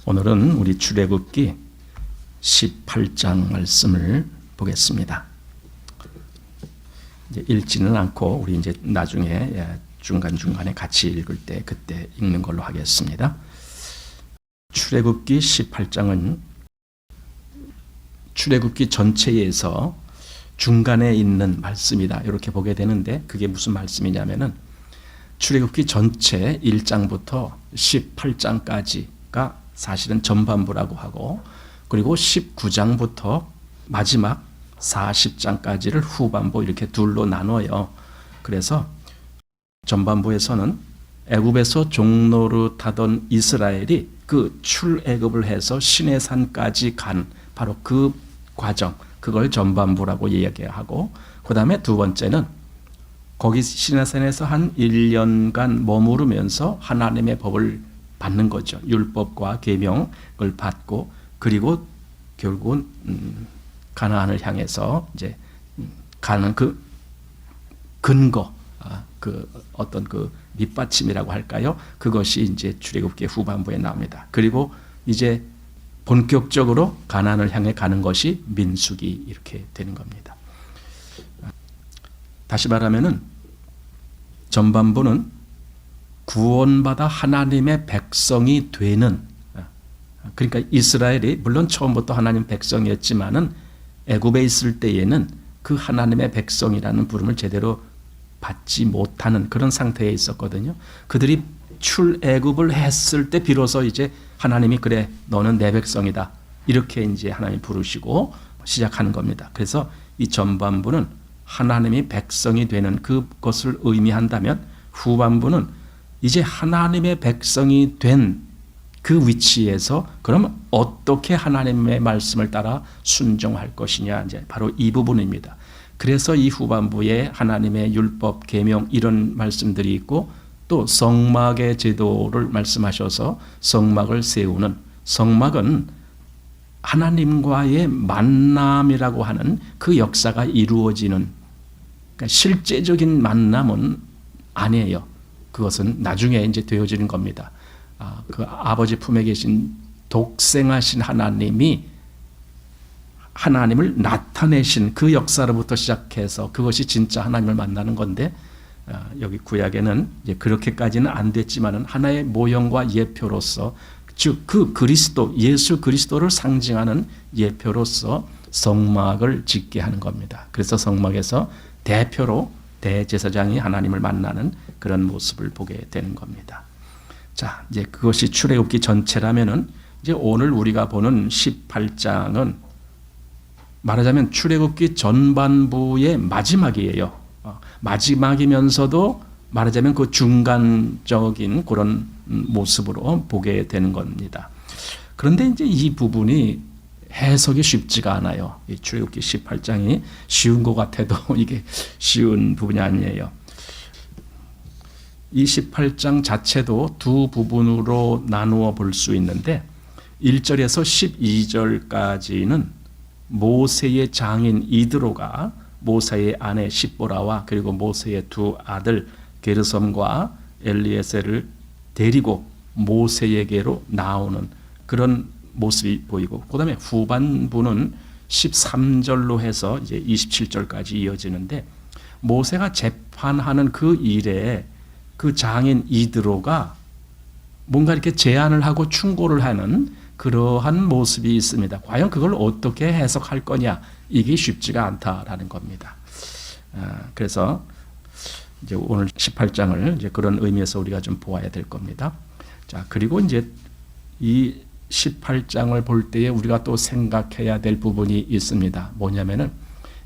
오늘은 우리 출애굽기 18장 말씀을 보겠습니다. 이제 읽지는 않고 우리 이제 나중에 중간중간에 같이 읽을 때 그때 읽는 걸로 하겠습니다. 출애굽기 18장은 출애굽기 전체에서 중간에 있는 말씀이다 이렇게 보게 되는데, 그게 무슨 말씀이냐면은 출애굽기 전체 1장부터 18장까지가 사실은 전반부라고 하고, 그리고 19장부터 마지막 40장까지를 후반부 이렇게 둘로 나눠요. 그래서 전반부에서는 애굽에서 종노릇하던 이스라엘이 그 출애굽을 해서 시내산까지 간 바로 그 과정, 그걸 전반부라고 이야기하고, 그 다음에 두 번째는 거기 시내산에서 한 1년간 머무르면서 하나님의 법을 받는 거죠. 율법과 계명을 받고, 그리고 결국은 가나안을 향해서 이제 가는 그 근거, 그 어떤 그 밑받침이라고 할까요? 그것이 이제 출애굽기 후반부에 나옵니다. 그리고 이제 본격적으로 가나안을 향해 가는 것이 민수기 이렇게 되는 겁니다. 다시 말하면은 전반부는 구원받아 하나님의 백성이 되는, 그러니까 이스라엘이 물론 처음부터 하나님 백성이었지만은 애굽에 있을 때에는 그 하나님의 백성이라는 부름을 제대로 받지 못하는 그런 상태에 있었거든요. 그들이 출애굽을 했을 때 비로소 이제 하나님이 그래 너는 내 백성이다 이렇게 이제 하나님 부르시고 시작하는 겁니다. 그래서 이 전반부는 하나님이 백성이 되는 그것을 의미한다면, 후반부는 이제 하나님의 백성이 된 그 위치에서 그럼 어떻게 하나님의 말씀을 따라 순종할 것이냐, 이제 바로 이 부분입니다. 그래서 이 후반부에 하나님의 율법, 계명 이런 말씀들이 있고, 또 성막의 제도를 말씀하셔서 성막을 세우는, 성막은 하나님과의 만남이라고 하는 그 역사가 이루어지는, 그러니까 실제적인 만남은 아니에요. 그것은 나중에 이제 되어지는 겁니다. 그 아버지 품에 계신 독생하신 하나님이 하나님을 나타내신 그 역사로부터 시작해서 그것이 진짜 하나님을 만나는 건데, 여기 구약에는 이제 그렇게까지는 안 됐지만은 하나의 모형과 예표로서, 즉 그 그리스도, 예수 그리스도를 상징하는 예표로서 성막을 짓게 하는 겁니다. 그래서 성막에서 대표로 대제사장이 하나님을 만나는 그런 모습을 보게 되는 겁니다. 자, 이제 그것이 출애굽기 전체라면은 이제 오늘 우리가 보는 18장은 말하자면 출애굽기 전반부의 마지막이에요. 마지막이면서도 말하자면 그 중간적인 그런 모습으로 보게 되는 겁니다. 그런데 이제 이 부분이 해석이 쉽지가 않아요. 이 출애굽기 18장이 쉬운 것 같아도 이게 쉬운 부분이 아니에요. 이 18장 자체도 두 부분으로 나누어 볼 수 있는데, 1절에서 12절까지는 모세의 장인 이드로가 모세의 아내 십보라와 그리고 모세의 두 아들 게르솜과 엘리에셀을 데리고 모세에게로 나오는 그런 모습이 보이고, 그 다음에 후반부는 13절로 해서 이제 27절까지 이어지는데, 모세가 재판하는 그 일에 그 장인 이드로가 뭔가 이렇게 제안을 하고 충고를 하는 그러한 모습이 있습니다. 과연 그걸 어떻게 해석할 거냐, 이게 쉽지가 않다라는 겁니다. 그래서 이제 오늘 18장을 이제 그런 의미에서 우리가 좀 보아야 될 겁니다. 자, 그리고 이제 이 18장을 볼 때에 우리가 또 생각해야 될 부분이 있습니다. 뭐냐면은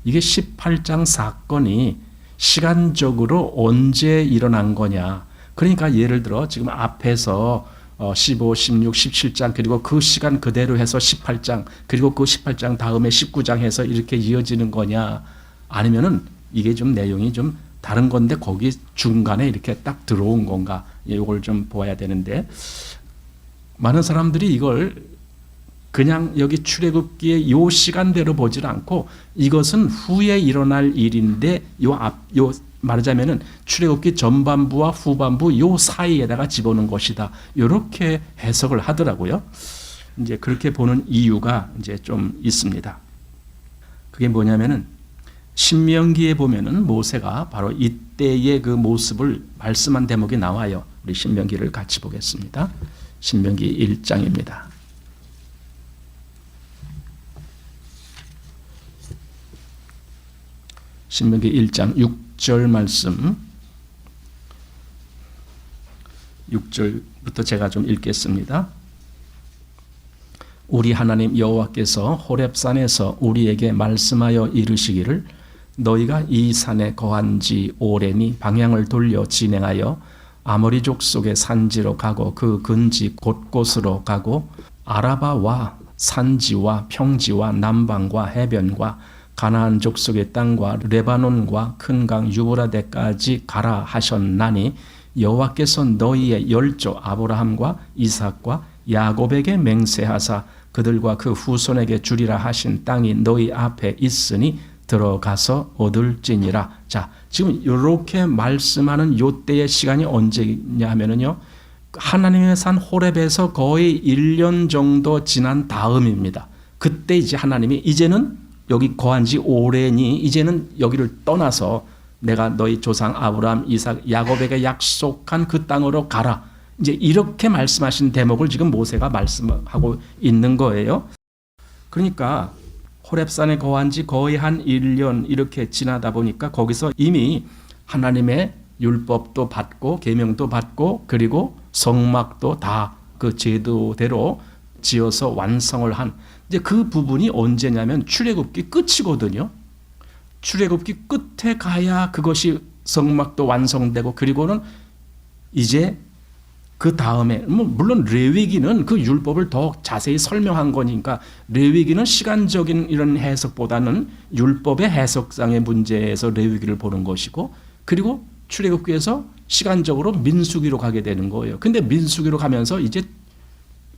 이게 18장 사건이 시간적으로 언제 일어난 거냐. 그러니까 예를 들어 지금 앞에서 15, 16, 17장 그리고 그 시간 그대로 해서 18장, 그리고 그 18장 다음에 19장 해서 이렇게 이어지는 거냐, 아니면은 이게 좀 내용이 좀 다른 건데 거기 중간에 이렇게 딱 들어온 건가, 이걸 좀 보아야 되는데, 많은 사람들이 이걸 그냥 여기 출애굽기의 요 시간대로 보질 않고 이것은 후에 일어날 일인데 요 말하자면은 출애굽기 전반부와 후반부 요 사이에다가 집어넣은 것이다, 이렇게 해석을 하더라고요. 이제 그렇게 보는 이유가 이제 좀 있습니다. 그게 뭐냐면은 신명기에 보면은 모세가 바로 이때의 그 모습을 말씀한 대목이 나와요. 우리 신명기를 같이 보겠습니다. 신명기 1장입니다. 신명기 1장 6절 말씀, 6절부터 제가 좀 읽겠습니다. 우리 하나님 여호와께서 호렙산에서 우리에게 말씀하여 이르시기를 너희가 이 산에 거한 지 오래니 방향을 돌려 진행하여 아모리 족속의 산지로 가고 그 근지 곳곳으로 가고 아라바와 산지와 평지와 남방과 해변과 가나안 족속의 땅과 레바논과 큰 강 유브라데까지 가라 하셨나니 여호와께서 너희의 열조 아브라함과 이삭과 야곱에게 맹세하사 그들과 그 후손에게 주리라 하신 땅이 너희 앞에 있으니 들어가서 얻을지니라. 자, 지금 이렇게 말씀하는 요 때의 시간이 언제냐 하면은요, 하나님의 산 호렙에서 거의 1년 정도 지난 다음입니다. 그때 이제 하나님이 이제는 여기 거한 지 오래니 이제는 여기를 떠나서 내가 너희 조상 아브라함, 이삭, 야곱에게 약속한 그 땅으로 가라. 이제 이렇게 말씀하신 대목을 지금 모세가 말씀하고 있는 거예요. 그러니까 호렙산에 거한 지 거의 한 1년 이렇게 지나다 보니까 거기서 이미 하나님의 율법도 받고 계명도 받고 그리고 성막도 다 그 제도대로 지어서 완성을 한 이제 그 부분이 언제냐면 출애굽기 끝이거든요. 출애굽기 끝에 가야 그것이 성막도 완성되고 그리고는 이제 그 다음에 물론 레위기는 그 율법을 더 자세히 설명한 거니까 레위기는 시간적인 이런 해석보다는 율법의 해석상의 문제에서 레위기를 보는 것이고 그리고 출애굽기에서 시간적으로 민수기로 가게 되는 거예요. 근데 민수기로 가면서 이제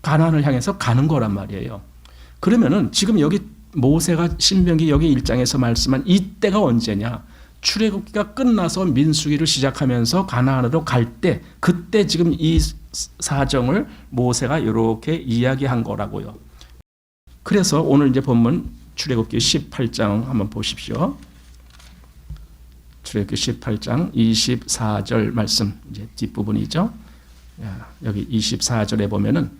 가나안을 향해서 가는 거란 말이에요. 그러면은 지금 여기 모세가 신명기 여기 1장에서 말씀한 이때가 언제냐? 출애굽기가 끝나서 민수기를 시작하면서 가나안으로 갈 때 그때 지금 이 사정을 모세가 이렇게 이야기한 거라고요. 그래서 오늘 이제 본문 출애굽기 18장 한번 보십시오. 출애굽기 18장 24절 말씀 이제 뒷부분이죠. 여기 24절에 보면은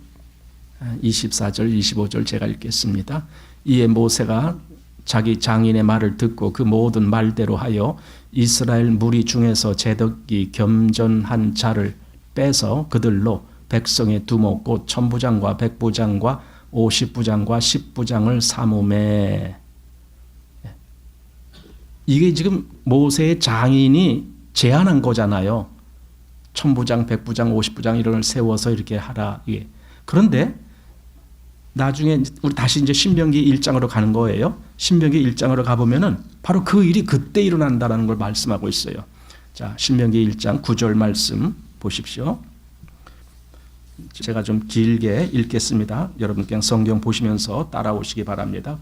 24절 25절 제가 읽겠습니다. 이에 모세가 자기 장인의 말을 듣고 그 모든 말대로 하여 이스라엘 무리 중에서 제덕이 겸전한 자를 빼서 그들로 백성의 두목 곧 천부장과 백부장과 50부장과 10부장을 삼으매. 이게 지금 모세의 장인이 제안한 거잖아요. 천부장, 백부장, 50부장 이런 걸 세워서 이렇게 하라. 이게. 그런데 나중에 우리 다시 이제 신명기 1장으로 가는 거예요. 신명기 1장으로 가보면은 바로 그 일이 그때 일어난다라는 걸 말씀하고 있어요. 자, 신명기 1장 9절 말씀 보십시오. 제가 좀 길게 읽겠습니다. 여러분 그냥 성경 보시면서 따라오시기 바랍니다.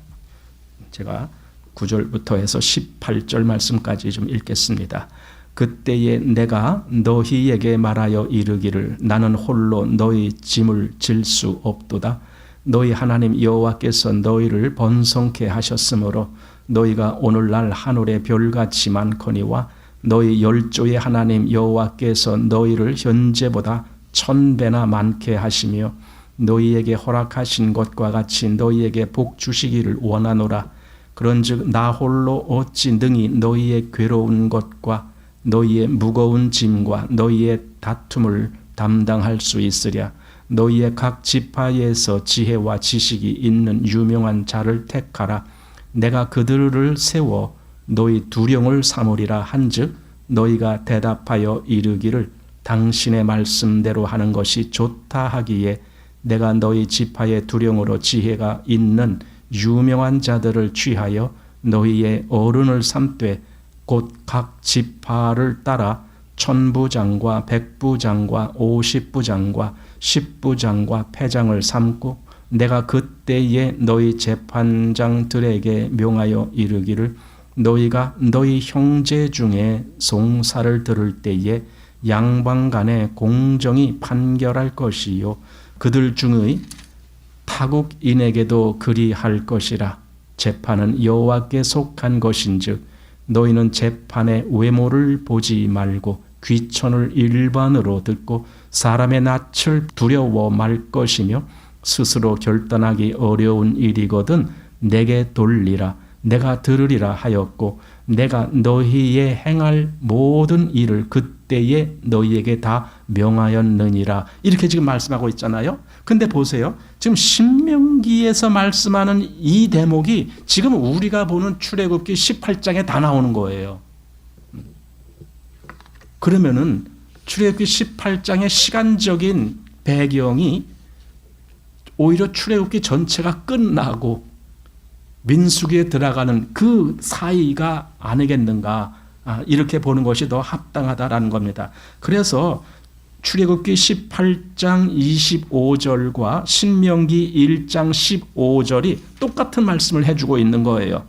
제가 9절부터 해서 18절 말씀까지 좀 읽겠습니다. 그때에 내가 너희에게 말하여 이르기를 나는 홀로 너희 짐을 질 수 없도다. 너희 하나님 여호와께서 너희를 번성케 하셨으므로 너희가 오늘날 하늘의 별같이 많거니와 너희 열조의 하나님 여호와께서 너희를 현재보다 1000배나 많게 하시며 너희에게 허락하신 것과 같이 너희에게 복 주시기를 원하노라. 그런즉 나 홀로 어찌 능히 너희의 괴로운 것과 너희의 무거운 짐과 너희의 다툼을 담당할 수 있으랴. 너희의 각 지파에서 지혜와 지식이 있는 유명한 자를 택하라. 내가 그들을 세워 너희 두령을 삼으리라 한즉 너희가 대답하여 이르기를 당신의 말씀대로 하는 것이 좋다 하기에 내가 너희 지파의 두령으로 지혜가 있는 유명한 자들을 취하여 너희의 어른을 삼되 곧 각 지파를 따라 천부장과 백부장과 50부장과 10부장과 패장을 삼고 내가 그때에 너희 재판장들에게 명하여 이르기를 너희가 너희 형제 중에 송사를 들을 때에 양방 간에 공정히 판결할 것이요 그들 중의 타국인에게도 그리할 것이라. 재판은 여호와께 속한 것인즉 너희는 재판의 외모를 보지 말고 귀천을 일반으로 듣고 사람의 낯을 두려워 말 것이며 스스로 결단하기 어려운 일이거든 내게 돌리라. 내가 들으리라 하였고 내가 너희의 행할 모든 일을 그때에 너희에게 다 명하였느니라. 이렇게 지금 말씀하고 있잖아요. 근데 보세요. 지금 신명기에서 말씀하는 이 대목이 지금 우리가 보는 출애굽기 18장에 다 나오는 거예요. 그러면은 출애굽기 18장의 시간적인 배경이 오히려 출애굽기 전체가 끝나고 민수기에 들어가는 그 사이가 아니겠는가, 이렇게 보는 것이 더 합당하다라는 겁니다. 그래서 출애굽기 18장 25절과 신명기 1장 15절이 똑같은 말씀을 해주고 있는 거예요.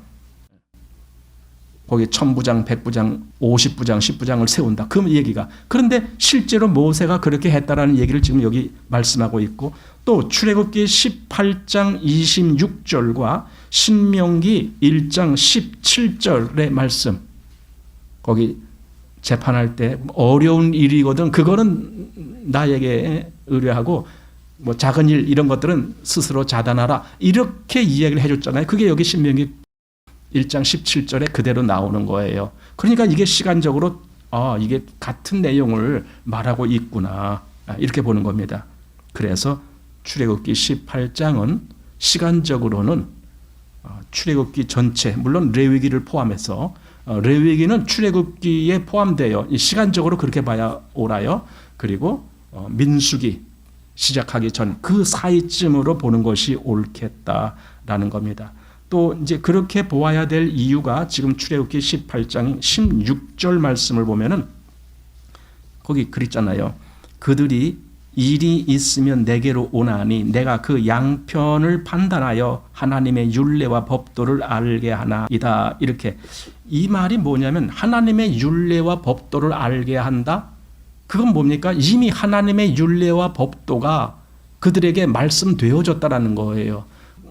거기 1000부장, 100부장, 50부장, 10부장을 세운다. 그 얘기가. 그런데 실제로 모세가 그렇게 했다라는 얘기를 지금 여기 말씀하고 있고, 또 출애굽기 18장 26절과 신명기 1장 17절의 말씀, 거기 재판할 때 어려운 일이거든 그거는 나에게 의뢰하고 뭐 작은 일 이런 것들은 스스로 자단하라, 이렇게 이야기를 해줬잖아요. 그게 여기 신명기 1장 17절에 그대로 나오는 거예요. 그러니까 이게 시간적으로 이게 같은 내용을 말하고 있구나, 이렇게 보는 겁니다. 그래서 출애굽기 18장은 시간적으로는 출애굽기 전체, 물론 레위기를 포함해서 레위기는 출애굽기에 포함되어 시간적으로 그렇게 봐야 옳아요. 그리고 민수기 시작하기 전 그 사이쯤으로 보는 것이 옳겠다라는 겁니다. 또 이제 그렇게 보아야 될 이유가 지금 출애굽기 18장 16절 말씀을 보면은 거기 그랬잖아요. 그들이 일이 있으면 내게로 오나니 내가 그 양편을 판단하여 하나님의 율례와 법도를 알게 하나이다. 이렇게. 이 말이 뭐냐면 하나님의 율례와 법도를 알게 한다. 그건 뭡니까? 이미 하나님의 율례와 법도가 그들에게 말씀되어졌다라는 거예요.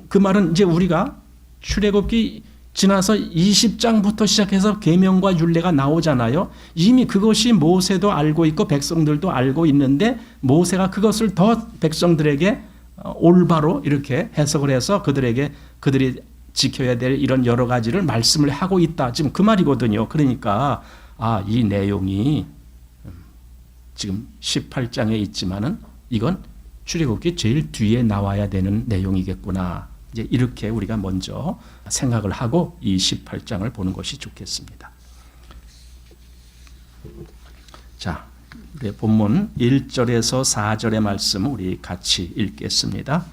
그 말은 이제 우리가 출애굽기 지나서 20장부터 시작해서 계명과 율례가 나오잖아요. 이미 그것이 모세도 알고 있고 백성들도 알고 있는데 모세가 그것을 더 백성들에게 올바로 이렇게 해석을 해서 그들이 지켜야 될 이런 여러 가지를 말씀을 하고 있다. 지금 그 말이거든요. 그러니까 이 내용이 지금 18장에 있지만은 이건 출애굽기 제일 뒤에 나와야 되는 내용이겠구나. 이제 이렇게 우리가 먼저 생각을 하고 이 18장을 보는 것이 좋겠습니다. 자, 우리 본문 1절에서 4절의 말씀을 우리 같이 읽겠습니다.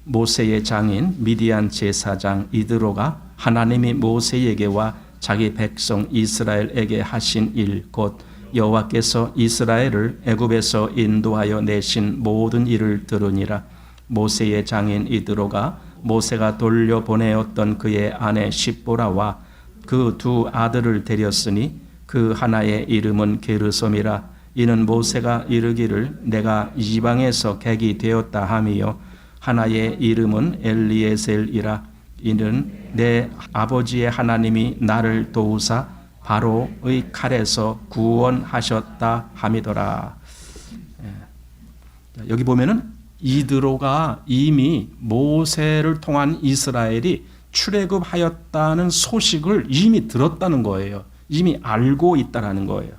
모세의 장인 미디안 제사장 이드로가 하나님이 모세에게와 자기 백성 이스라엘에게 하신 일 곧 여호와께서 이스라엘을 애굽에서 인도하여 내신 모든 일을 들으니라. 모세의 장인 이드로가 모세가 돌려보내었던 그의 아내 십보라와 그 두 아들을 데렸으니 그 하나의 이름은 게르솜이라. 이는 모세가 이르기를 내가 이방에서 객이 되었다 하미요 하나의 이름은 엘리에셀이라. 이는 내 아버지의 하나님이 나를 도우사 바로의 칼에서 구원하셨다 함이더라. 여기 보면은 이드로가 이미 모세를 통한 이스라엘이 출애굽하였다는 소식을 이미 들었다는 거예요. 이미 알고 있다라는 거예요.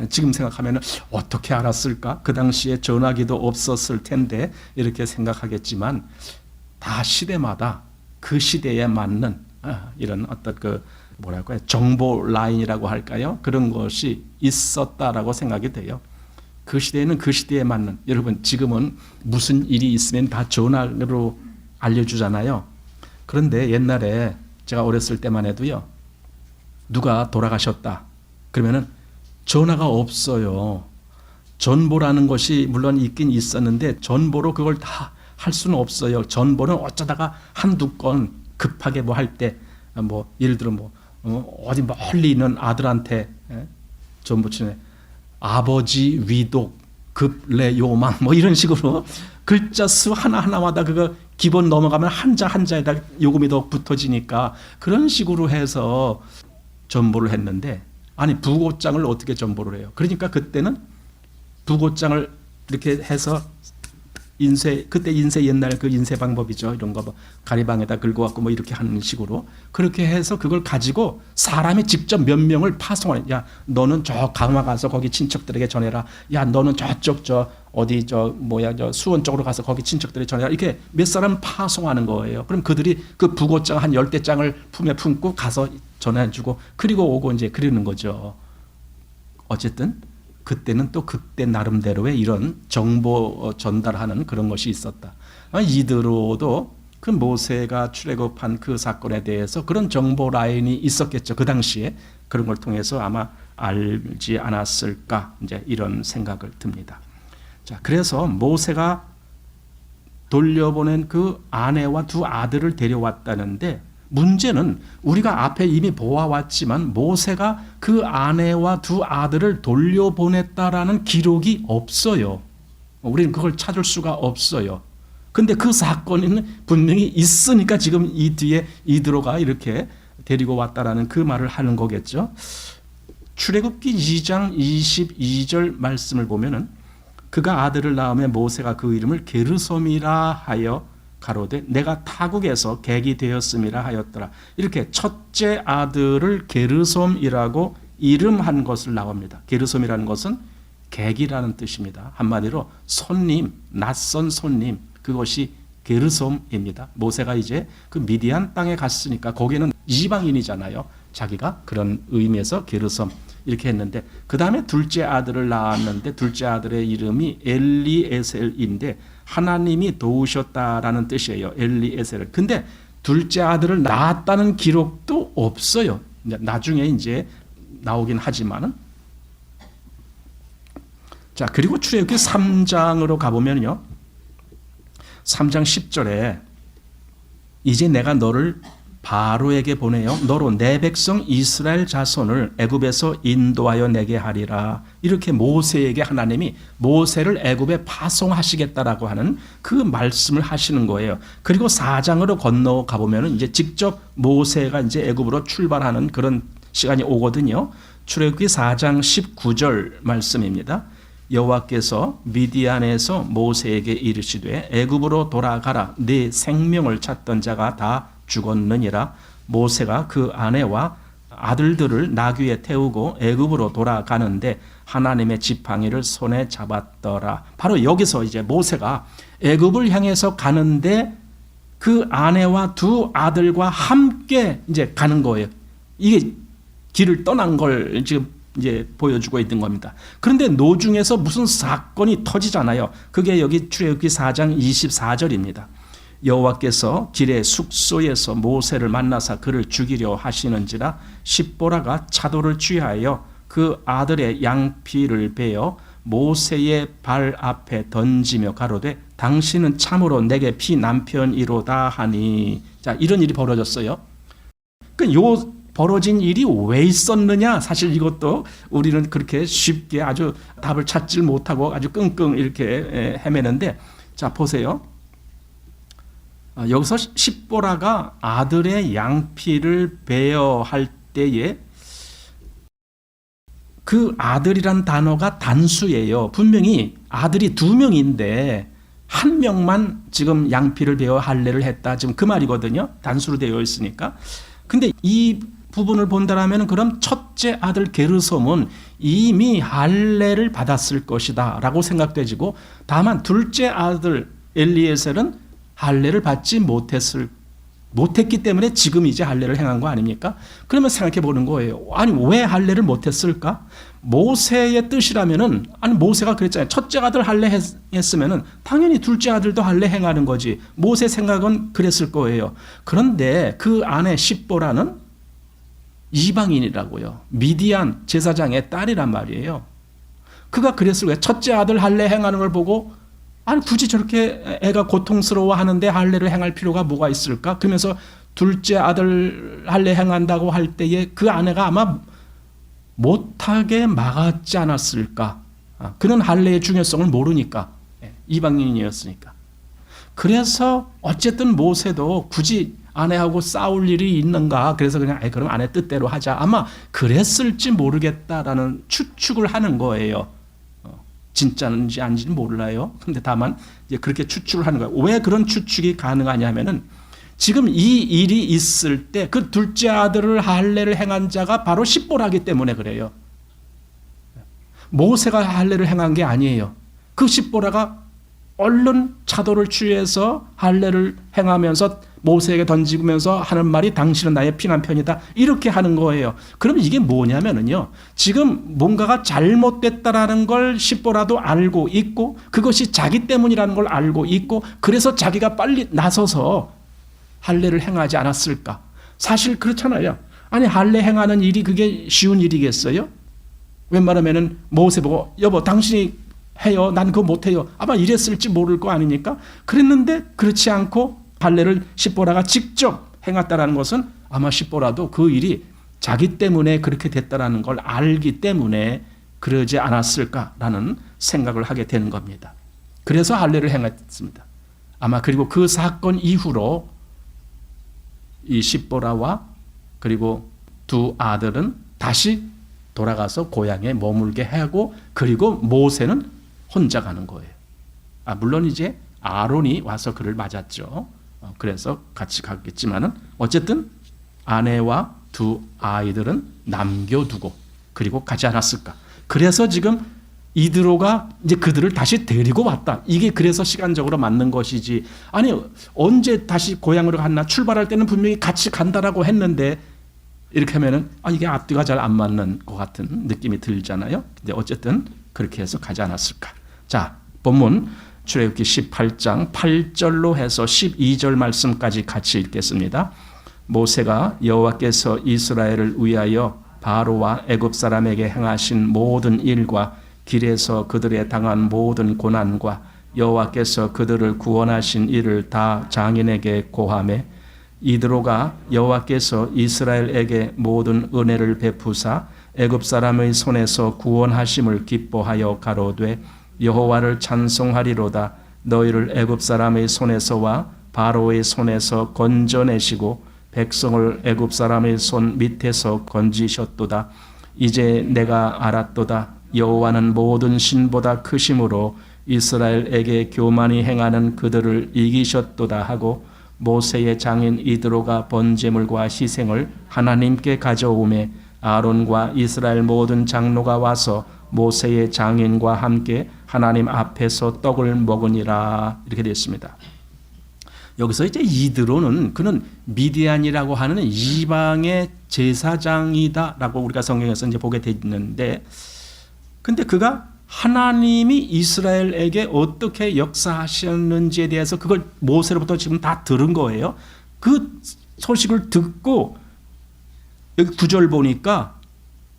지금 생각하면 어떻게 알았을까? 그 당시에 전화기도 없었을 텐데 이렇게 생각하겠지만 다 시대마다 그 시대에 맞는 이런 어떤 뭐랄까요? 정보 라인이라고 할까요? 그런 것이 있었다라고 생각이 돼요. 그 시대에는 그 시대에 맞는, 여러분 지금은 무슨 일이 있으면 다 전화로 알려주잖아요. 그런데 옛날에 제가 어렸을 때만 해도요, 누가 돌아가셨다 그러면은 전화가 없어요. 전보라는 것이 물론 있긴 있었는데 전보로 그걸 다 할 수는 없어요. 전보는 어쩌다가 한두 건 급하게 뭐 할 때 뭐 예를 들어 뭐 어디 멀리 있는 아들한테 전부친에 아버지 위독 급례 요망 뭐 이런 식으로 글자 수 하나하나마다 그거 기본 넘어가면 한자 한자에다 요금이 더 붙어지니까 그런 식으로 해서 전보를 했는데, 아니 부고장을 어떻게 전보를 해요? 그러니까 그때는 부고장을 이렇게 해서 그때 인쇄 옛날 그 인쇄 방법이죠. 이런 거 뭐 가리방에다 긁어갖고 뭐 이렇게 하는 식으로 그렇게 해서 그걸 가지고 사람이 직접 몇 명을 파송하는. 야, 너는 저 강화 가서 거기 친척들에게 전해라. 야, 너는 저쪽 저 어디 저 수원 쪽으로 가서 거기 친척들에게 전해라. 이렇게 몇 사람 파송하는 거예요. 그럼 그들이 그 부고장 한 10대장을 품에 품고 가서 전해주고 그리고 오고 이제 그러는 거죠. 어쨌든 그때는 또 그때 나름대로의 이런 정보 전달하는 그런 것이 있었다. 이드로도 그 모세가 출애굽한 그 사건에 대해서 그런 정보 라인이 있었겠죠. 그 당시에 그런 걸 통해서 아마 알지 않았을까, 이제 이런 생각을 듭니다. 자, 그래서 모세가 돌려보낸 그 아내와 두 아들을 데려왔다는데, 문제는 우리가 앞에 이미 보아왔지만 모세가 그 아내와 두 아들을 돌려보냈다라는 기록이 없어요. 우리는 그걸 찾을 수가 없어요. 근데 그 사건은 분명히 있으니까 지금 이 뒤에 이드로가 이렇게 데리고 왔다라는 그 말을 하는 거겠죠. 출애굽기 2장 22절 말씀을 보면은 그가 아들을 낳으며 모세가 그 이름을 게르솜이라 하여 가로되 내가 타국에서 객이 되었음이라 하였더라. 이렇게 첫째 아들을 게르솜이라고 이름한 것을 나옵니다. 게르솜이라는 것은 객이라는 뜻입니다. 한마디로 손님, 낯선 손님, 그것이 게르솜입니다. 모세가 이제 그 미디안 땅에 갔으니까 거기는 이방인이잖아요. 자기가 그런 의미에서 게르솜 이렇게 했는데, 그 다음에 둘째 아들을 낳았는데 둘째 아들의 이름이 엘리에셀인데 하나님이 도우셨다라는 뜻이에요. 엘리에셀. 근데 둘째 아들을 낳았다는 기록도 없어요. 나중에 이제 나오긴 하지만은. 자, 그리고 출애굽기 3장으로 가보면요. 3장 10절에 이제 내가 너를 바로에게 보내어 너로 내 백성 이스라엘 자손을 애굽에서 인도하여 내게 하리라. 이렇게 모세에게 하나님이 모세를 애굽에 파송하시겠다라고 하는 그 말씀을 하시는 거예요. 그리고 4장으로 건너가 보면은 이제 직접 모세가 이제 애굽으로 출발하는 그런 시간이 오거든요. 출애굽기 4장 19절 말씀입니다. 여호와께서 미디안에서 모세에게 이르시되 애굽으로 돌아가라. 네 생명을 찾던 자가 다 죽었느니라. 모세가 그 아내와 아들들을 나귀에 태우고 애굽으로 돌아가는데 하나님의 지팡이를 손에 잡았더라. 바로 여기서 이제 모세가 애굽을 향해서 가는데 그 아내와 두 아들과 함께 이제 가는 거예요. 이게 길을 떠난 걸 지금 이제 보여주고 있는 겁니다. 그런데 노중에서 무슨 사건이 터지잖아요. 그게 여기 출애굽기 4장 24절입니다. 여호와께서 길의 숙소에서 모세를 만나사 그를 죽이려 하시는지라 십보라가 차도를 취하여 그 아들의 양피를 베어 모세의 발 앞에 던지며 가로되 당신은 참으로 내게 피 남편이로다 하니. 자, 이런 일이 벌어졌어요. 요 벌어진 일이 왜 있었느냐? 사실 이것도 우리는 그렇게 쉽게 아주 답을 찾지 못하고 아주 끙끙 이렇게 헤매는데, 자 보세요. 여기서 십보라가 아들의 양피를 베어할 때에 그 아들이란 단어가 단수예요. 분명히 아들이 2명인데 한 명만 지금 양피를 베어 할례를 했다. 지금 그 말이거든요. 단수로 되어 있으니까. 근데 이 부분을 본다라면 그럼 첫째 아들 게르솜은 이미 할례를 받았을 것이다 라고 생각되지고, 다만 둘째 아들 엘리에셀은 할례를 받지 못했기 때문에 지금 이제 할례를 행한 거 아닙니까? 그러면 생각해 보는 거예요. 아니 왜 할례를 못했을까? 모세의 뜻이라면은, 아니 모세가 그랬잖아요. 첫째 아들 할례 했으면은 당연히 둘째 아들도 할례 행하는 거지. 모세 생각은 그랬을 거예요. 그런데 그 아내 십보라는 이방인이라고요. 미디안 제사장의 딸이란 말이에요. 그가 그랬을 거예요. 첫째 아들 할례 행하는 걸 보고 아니 굳이 저렇게 애가 고통스러워하는데 할례를 행할 필요가 뭐가 있을까? 그러면서 둘째 아들 할례 행한다고 할 때에 그 아내가 아마 못하게 막았지 않았을까? 그는 할례의 중요성을 모르니까, 이방인이었으니까. 그래서 어쨌든 모세도 굳이 아내하고 싸울 일이 있는가? 그래서 그냥 그럼 아내 뜻대로 하자. 아마 그랬을지 모르겠다라는 추측을 하는 거예요. 진짜인지 아닌지는 몰라요. 근데 다만 이제 그렇게 추측을 하는 거예요. 왜 그런 추측이 가능하냐면은 지금 이 일이 있을 때 그 둘째 아들을 할례를 행한 자가 바로 십보라기 때문에 그래요. 모세가 할례를 행한 게 아니에요. 그 십보라가 얼른 차도를 취해서 할례를 행하면서 모세에게 던지면서 하는 말이 당신은 나의 피난편이다. 이렇게 하는 거예요. 그럼 이게 뭐냐면은요. 지금 뭔가가 잘못됐다라는 걸 십보라도 알고 있고 그것이 자기 때문이라는 걸 알고 있고 그래서 자기가 빨리 나서서 할례를 행하지 않았을까? 사실 그렇잖아요. 아니 할례 행하는 일이 그게 쉬운 일이겠어요? 웬만하면은 모세 보고 여보 당신이 해요. 난 그거 못해요. 아마 이랬을지 모를 거 아닙니까? 그랬는데 그렇지 않고 할례를 십보라가 직접 행했다라는 것은 아마 십보라도 그 일이 자기 때문에 그렇게 됐다라는 걸 알기 때문에 그러지 않았을까라는 생각을 하게 되는 겁니다. 그래서 할례를 행했습니다. 아마 그리고 그 사건 이후로 이 십보라와 그리고 두 아들은 다시 돌아가서 고향에 머물게 하고 그리고 모세는 혼자 가는 거예요. 물론 이제 아론이 와서 그를 맞았죠. 그래서 같이 갔겠지만은 어쨌든 아내와 두 아이들은 남겨두고 그리고 가지 않았을까. 그래서 지금 이드로가 이제 그들을 다시 데리고 왔다. 이게 그래서 시간적으로 맞는 것이지. 아니 언제 다시 고향으로 갔나? 출발할 때는 분명히 같이 간다라고 했는데 이렇게 하면은 이게 앞뒤가 잘 안 맞는 것 같은 느낌이 들잖아요. 근데 어쨌든 그렇게 해서 가지 않았을까. 자, 본문 출애굽기 18장 8절로 해서 12절 말씀까지 같이 읽겠습니다. 모세가 여호와께서 이스라엘을 위하여 바로와 애굽 사람에게 행하신 모든 일과 길에서 그들에 당한 모든 고난과 여호와께서 그들을 구원하신 일을 다 장인에게 고하매 이드로가 여호와께서 이스라엘에게 모든 은혜를 베푸사 애굽 사람의 손에서 구원하심을 기뻐하여 가로되 여호와를 찬송하리로다. 너희를 애굽 사람의 손에서와 바로의 손에서 건져내시고 백성을 애굽 사람의 손 밑에서 건지셨도다. 이제 내가 알았도다. 여호와는 모든 신보다 크심으로 이스라엘에게 교만히 행하는 그들을 이기셨도다 하고 모세의 장인 이드로가 번제물과 희생을 하나님께 가져오매 아론과 이스라엘 모든 장로가 와서 모세의 장인과 함께 하나님 앞에서 떡을 먹으니라. 이렇게 되었습니다. 여기서 이제 이드로는 그는 미디안이라고 하는 이방의 제사장이다라고 우리가 성경에서 이제 보게 돼 있는데, 근데 그가 하나님이 이스라엘에게 어떻게 역사하셨는지에 대해서 그걸 모세로부터 지금 다 들은 거예요. 그 소식을 듣고 여기 9절 보니까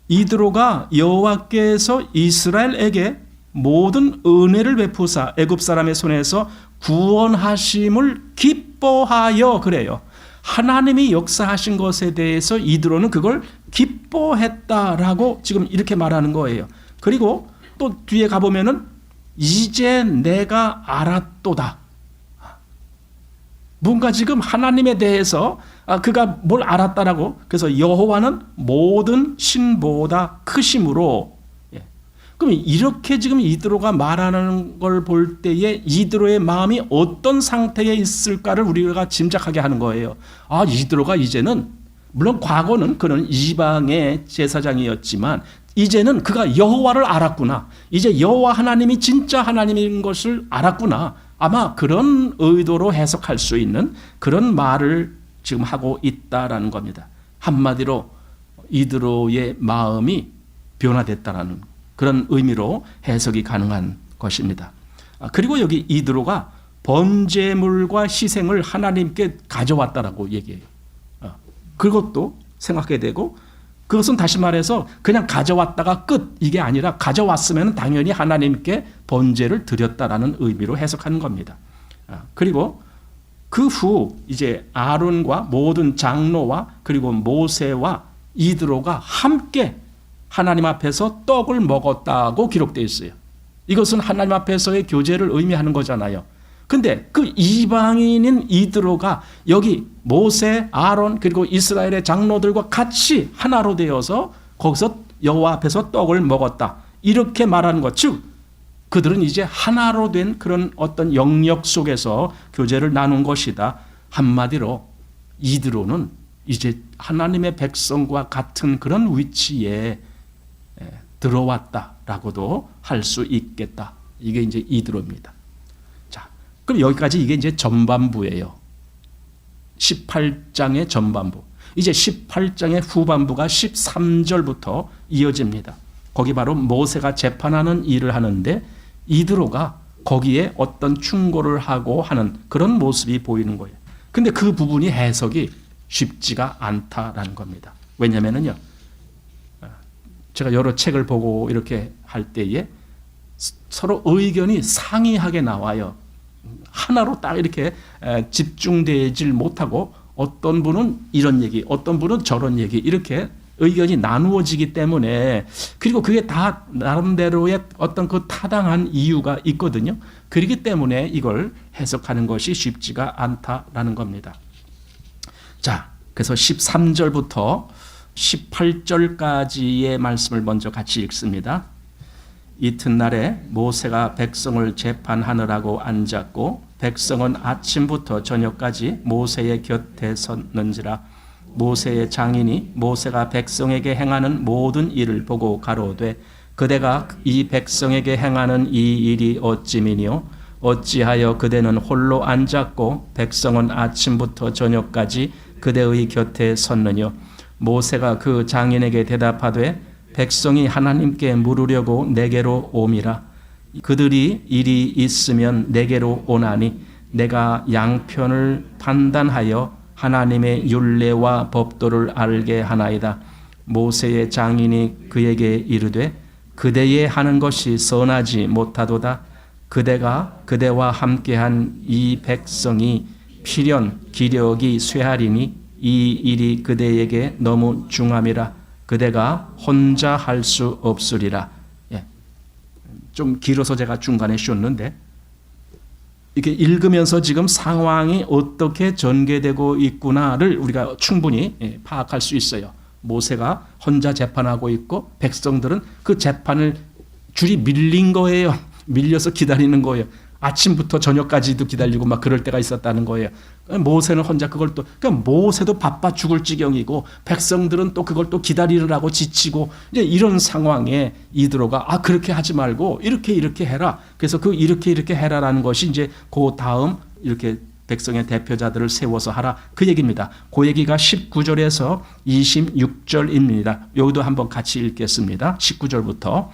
이드로가 여호와께서 이스라엘에게 모든 은혜를 베푸사 애굽 사람의 손에서 구원하심을 기뻐하여 그래요. 하나님이 역사하신 것에 대해서 이드로는 그걸 기뻐했다라고 지금 이렇게 말하는 거예요. 그리고 또 뒤에 가보면은 이제 내가 알았도다. 뭔가 지금 하나님에 대해서 그가 뭘 알았다라고. 그래서 여호와는 모든 신보다 크심으로. 그럼 이렇게 지금 이드로가 말하는 걸 볼 때에 이드로의 마음이 어떤 상태에 있을까를 우리가 짐작하게 하는 거예요. 이드로가 이제는 물론 과거는 그는 이방의 제사장이었지만 이제는 그가 여호와를 알았구나. 이제 여호와 하나님이 진짜 하나님인 것을 알았구나. 아마 그런 의도로 해석할 수 있는 그런 말을 지금 하고 있다라는 겁니다. 한마디로 이드로의 마음이 변화됐다라는 그런 의미로 해석이 가능한 것입니다. 그리고 여기 이드로가 번제물과 희생을 하나님께 가져왔다라고 얘기해요. 그것도 생각해야 되고, 그것은 다시 말해서 그냥 가져왔다가 끝 이게 아니라 가져왔으면 당연히 하나님께 번제를 드렸다라는 의미로 해석하는 겁니다. 그리고 그 후 이제 아론과 모든 장로와 그리고 모세와 이드로가 함께 하나님 앞에서 떡을 먹었다고 기록되어 있어요. 이것은 하나님 앞에서의 교제를 의미하는 거잖아요. 근데 그 이방인인 이드로가 여기 모세, 아론 그리고 이스라엘의 장로들과 같이 하나로 되어서 거기서 여호와 앞에서 떡을 먹었다. 이렇게 말하는 것. 즉 그들은 이제 하나로 된 그런 어떤 영역 속에서 교제를 나눈 것이다. 한마디로 이드로는 이제 하나님의 백성과 같은 그런 위치에 들어왔다라고도 할 수 있겠다. 이게 이제 이드로입니다. 자, 그럼 여기까지 이게 이제 전반부예요. 18장의 전반부. 이제 18장의 후반부가 13절부터 이어집니다. 거기 바로 모세가 재판하는 일을 하는데 이드로가 거기에 어떤 충고를 하고 하는 그런 모습이 보이는 거예요. 근데 그 부분이 해석이 쉽지가 않다라는 겁니다. 왜냐면은요, 제가 여러 책을 보고 이렇게 할 때에 서로 의견이 상이하게 나와요. 하나로 딱 이렇게 집중되질 못하고 어떤 분은 이런 얘기, 어떤 분은 저런 얘기 이렇게 의견이 나누어지기 때문에 그리고 그게 다 나름대로의 어떤 그 타당한 이유가 있거든요. 그렇기 때문에 이걸 해석하는 것이 쉽지가 않다라는 겁니다. 자, 그래서 13절부터 18절까지의 말씀을 먼저 같이 읽습니다. 이튿날에 모세가 백성을 재판하느라고 앉았고 백성은 아침부터 저녁까지 모세의 곁에 섰는지라. 모세의 장인이 모세가 백성에게 행하는 모든 일을 보고 가로되 그대가 이 백성에게 행하는 이 일이 어찌미니요 어찌하여 그대는 홀로 앉았고 백성은 아침부터 저녁까지 그대의 곁에 섰느뇨. 모세가 그 장인에게 대답하되 백성이 하나님께 물으려고 내게로 옴이라. 그들이 일이 있으면 내게로 오나니 내가 양편을 판단하여 하나님의 율례와 법도를 알게 하나이다. 모세의 장인이 그에게 이르되 그대의 하는 것이 선하지 못하도다. 그대가 그대와 함께한 이 백성이 필연 기력이 쇠하리니 이 일이 그대에게 너무 중함이라. 그대가 혼자 할 수 없으리라. 예. 좀 길어서 제가 중간에 쉬었는데 이렇게 읽으면서 지금 상황이 어떻게 전개되고 있구나를 우리가 충분히 파악할 수 있어요. 모세가 혼자 재판하고 있고 백성들은 그 재판을 줄이 밀린 거예요. 밀려서 기다리는 거예요. 아침부터 저녁까지도 기다리고 막 그럴 때가 있었다는 거예요. 모세는 혼자 그걸 또, 그러니까 모세도 바빠 죽을 지경이고 백성들은 또 그걸 또 기다리느라고 지치고 이제 이런 상황에 이드로가 그렇게 하지 말고 이렇게 해라. 그래서 그 이렇게 해라라는 것이 이제 그 다음 이렇게 백성의 대표자들을 세워서 하라. 그 얘기입니다. 그 얘기가 19절에서 26절입니다. 여기도 한번 같이 읽겠습니다. 19절부터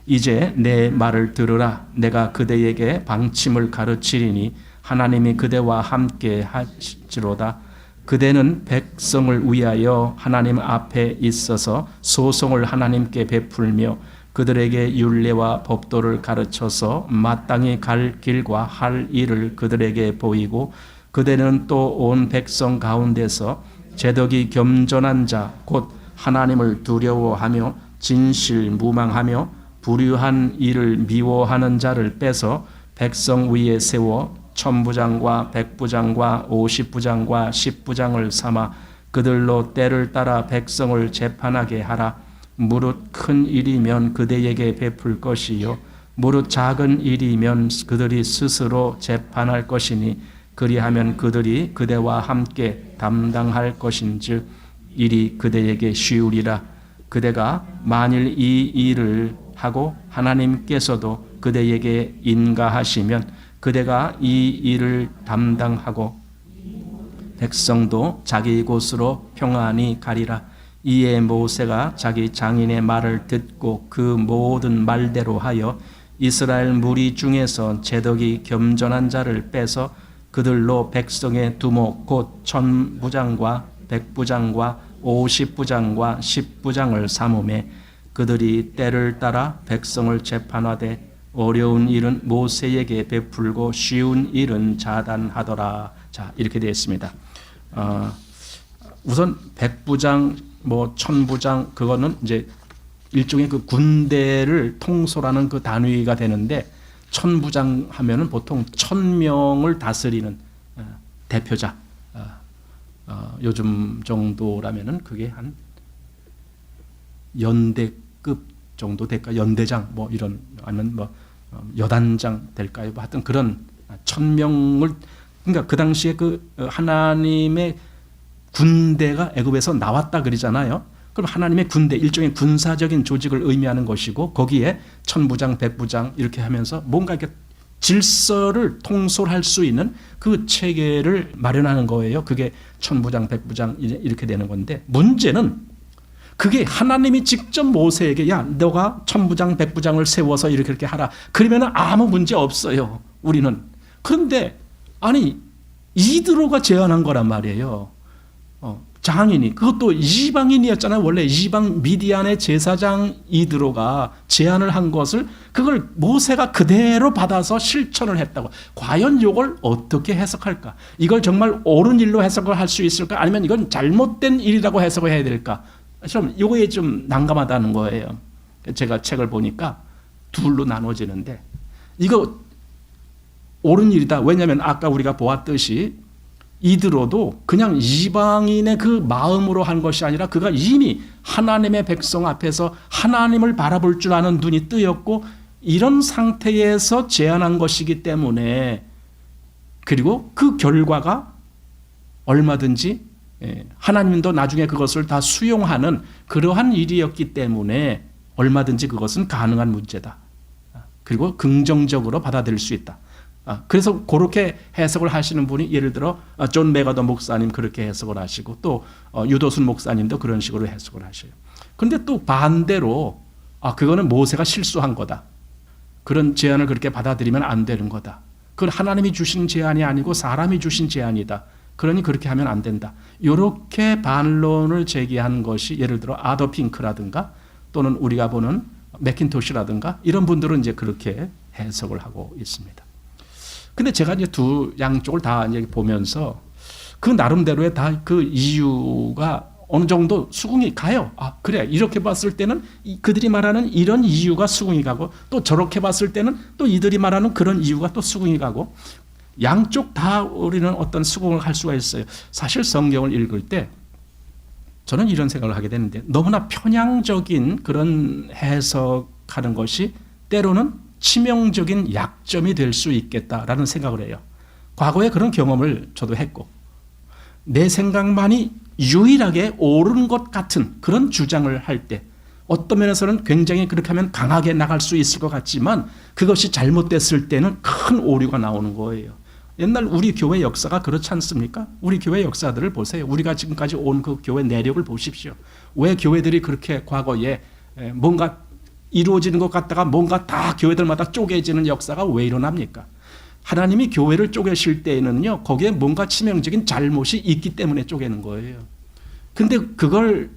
이제 내 말을 들으라. 내가 그대에게 방침을 가르치리니 하나님이 그대와 함께 하시리로다. 그대는 백성을 위하여 하나님 앞에 있어서 소송을 하나님께 베풀며 그들에게 율례와 법도를 가르쳐서 마땅히 갈 길과 할 일을 그들에게 보이고 그대는 또 온 백성 가운데서 제덕이 겸손한 자 곧 하나님을 두려워하며 진실무망하며 불의한 일을 미워하는 자를 빼서 백성 위에 세워 천부장과 백부장과 50부장과 10부장을 삼아 그들로 때를 따라 백성을 재판하게 하라. 무릇 큰 일이면 그대에게 베풀 것이요 무릇 작은 일이면 그들이 스스로 재판할 것이니 그리하면 그들이 그대와 함께 담당할 것인즉 일이 그대에게 쉬우리라. 그대가 만일 이 일을 하고 하나님께서도 그대에게 인가하시면 그대가 이 일을 담당하고 백성도 자기 곳으로 평안히 가리라. 이에 모세가 자기 장인의 말을 듣고 그 모든 말대로 하여 이스라엘 무리 중에서 제덕이 겸손한 자를 빼서 그들로 백성의 두목 곧 천부장과 백부장과 50부장과 10부장을 삼음에 그들이 때를 따라 백성을 재판하되 어려운 일은 모세에게 베풀고 쉬운 일은 자단하더라. 자, 이렇게 되어 있습니다. 우선 백부장, 천부장 그거는 이제 일종의 그 군대를 통솔하는 그 단위가 되는데 천부장 하면은 보통 1000명을 다스리는 대표자. 요즘 정도라면은 그게 한 연대급 정도 될까? 연대장 뭐 이런 아니면 뭐 여단장 될까요? 뭐 하여튼 그런 1000명을 그러니까 그 당시에 그 하나님의 군대가 애굽에서 나왔다 그러잖아요. 그럼 하나님의 군대 일종의 군사적인 조직을 의미하는 것이고 거기에 천부장, 백부장 이렇게 하면서 뭔가 이렇게 질서를 통솔할 수 있는 그 체계를 마련하는 거예요. 그게 천부장, 백부장 이렇게 되는 건데 문제는 그게 하나님이 직접 모세에게 야 너가 천부장, 백부장을 세워서 이렇게 하라. 그러면 아무 문제 없어요. 우리는. 그런데 아니 이드로가 제안한 거란 말이에요. 장인이 그것도 이방인이었잖아요. 원래 이방 미디안의 제사장 이드로가 제안을 한 것을 그걸 모세가 그대로 받아서 실천을 했다고. 과연 이걸 어떻게 해석할까? 이걸 정말 옳은 일로 해석을 할 수 있을까? 아니면 이건 잘못된 일이라고 해석을 해야 될까? 좀 이거에 좀 난감하다는 거예요. 제가 책을 보니까 둘로 나눠지는데 이거 옳은 일이다. 왜냐하면 아까 우리가 보았듯이 이드로도 그냥 이방인의 그 마음으로 한 것이 아니라 그가 이미 하나님의 백성 앞에서 하나님을 바라볼 줄 아는 눈이 뜨였고 이런 상태에서 제안한 것이기 때문에 그리고 그 결과가 얼마든지 하나님도 나중에 그것을 다 수용하는 그러한 일이었기 때문에 얼마든지 그것은 가능한 문제다. 그리고 긍정적으로 받아들일 수 있다. 그래서 그렇게 해석을 하시는 분이 예를 들어 존 메가더 목사님 그렇게 해석을 하시고 또 유도순 목사님도 그런 식으로 해석을 하셔요. 그런데 또 반대로 그거는 모세가 실수한 거다. 그런 제안을 그렇게 받아들이면 안 되는 거다. 그건 하나님이 주신 제안이 아니고 사람이 주신 제안이다. 그러니 그렇게 하면 안 된다. 이렇게 반론을 제기한 것이 예를 들어 아더 핑크라든가 또는 우리가 보는 맥킨토시라든가 이런 분들은 이제 그렇게 해석을 하고 있습니다. 근데 제가 이제 두 양쪽을 다 이제 보면서 그 나름대로의 다 그 이유가 어느 정도 수긍이 가요. 그래. 이렇게 봤을 때는 그들이 말하는 이런 이유가 수긍이 가고 또 저렇게 봤을 때는 또 이들이 말하는 그런 이유가 또 수긍이 가고 양쪽 다 우리는 어떤 수긍을 할 수가 있어요. 사실 성경을 읽을 때 저는 이런 생각을 하게 되는데 너무나 편향적인 그런 해석하는 것이 때로는 치명적인 약점이 될 수 있겠다라는 생각을 해요. 과거에 그런 경험을 저도 했고 내 생각만이 유일하게 옳은 것 같은 그런 주장을 할 때 어떤 면에서는 굉장히 그렇게 하면 강하게 나갈 수 있을 것 같지만 그것이 잘못됐을 때는 큰 오류가 나오는 거예요. 옛날 우리 교회 역사가 그렇지 않습니까? 우리 교회 역사들을 보세요. 우리가 지금까지 온 그 교회 내력을 보십시오. 왜 교회들이 그렇게 과거에 뭔가 이루어지는 것 같다가 뭔가 다 교회들마다 쪼개지는 역사가 왜 일어납니까? 하나님이 교회를 쪼개실 때에는요, 거기에 뭔가 치명적인 잘못이 있기 때문에 쪼개는 거예요. 근데 그걸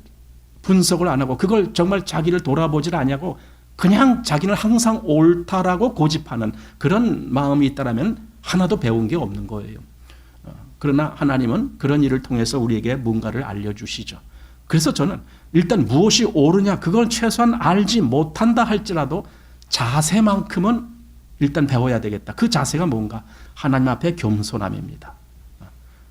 분석을 안 하고 그걸 정말 자기를 돌아보질 않냐고 그냥 자기는 항상 옳다라고 고집하는 그런 마음이 있다면 하나도 배운 게 없는 거예요. 그러나 하나님은 그런 일을 통해서 우리에게 뭔가를 알려주시죠. 그래서 저는 일단 무엇이 옳으냐 그걸 최소한 알지 못한다 할지라도 자세만큼은 일단 배워야 되겠다. 그 자세가 뭔가? 하나님 앞에 겸손함입니다.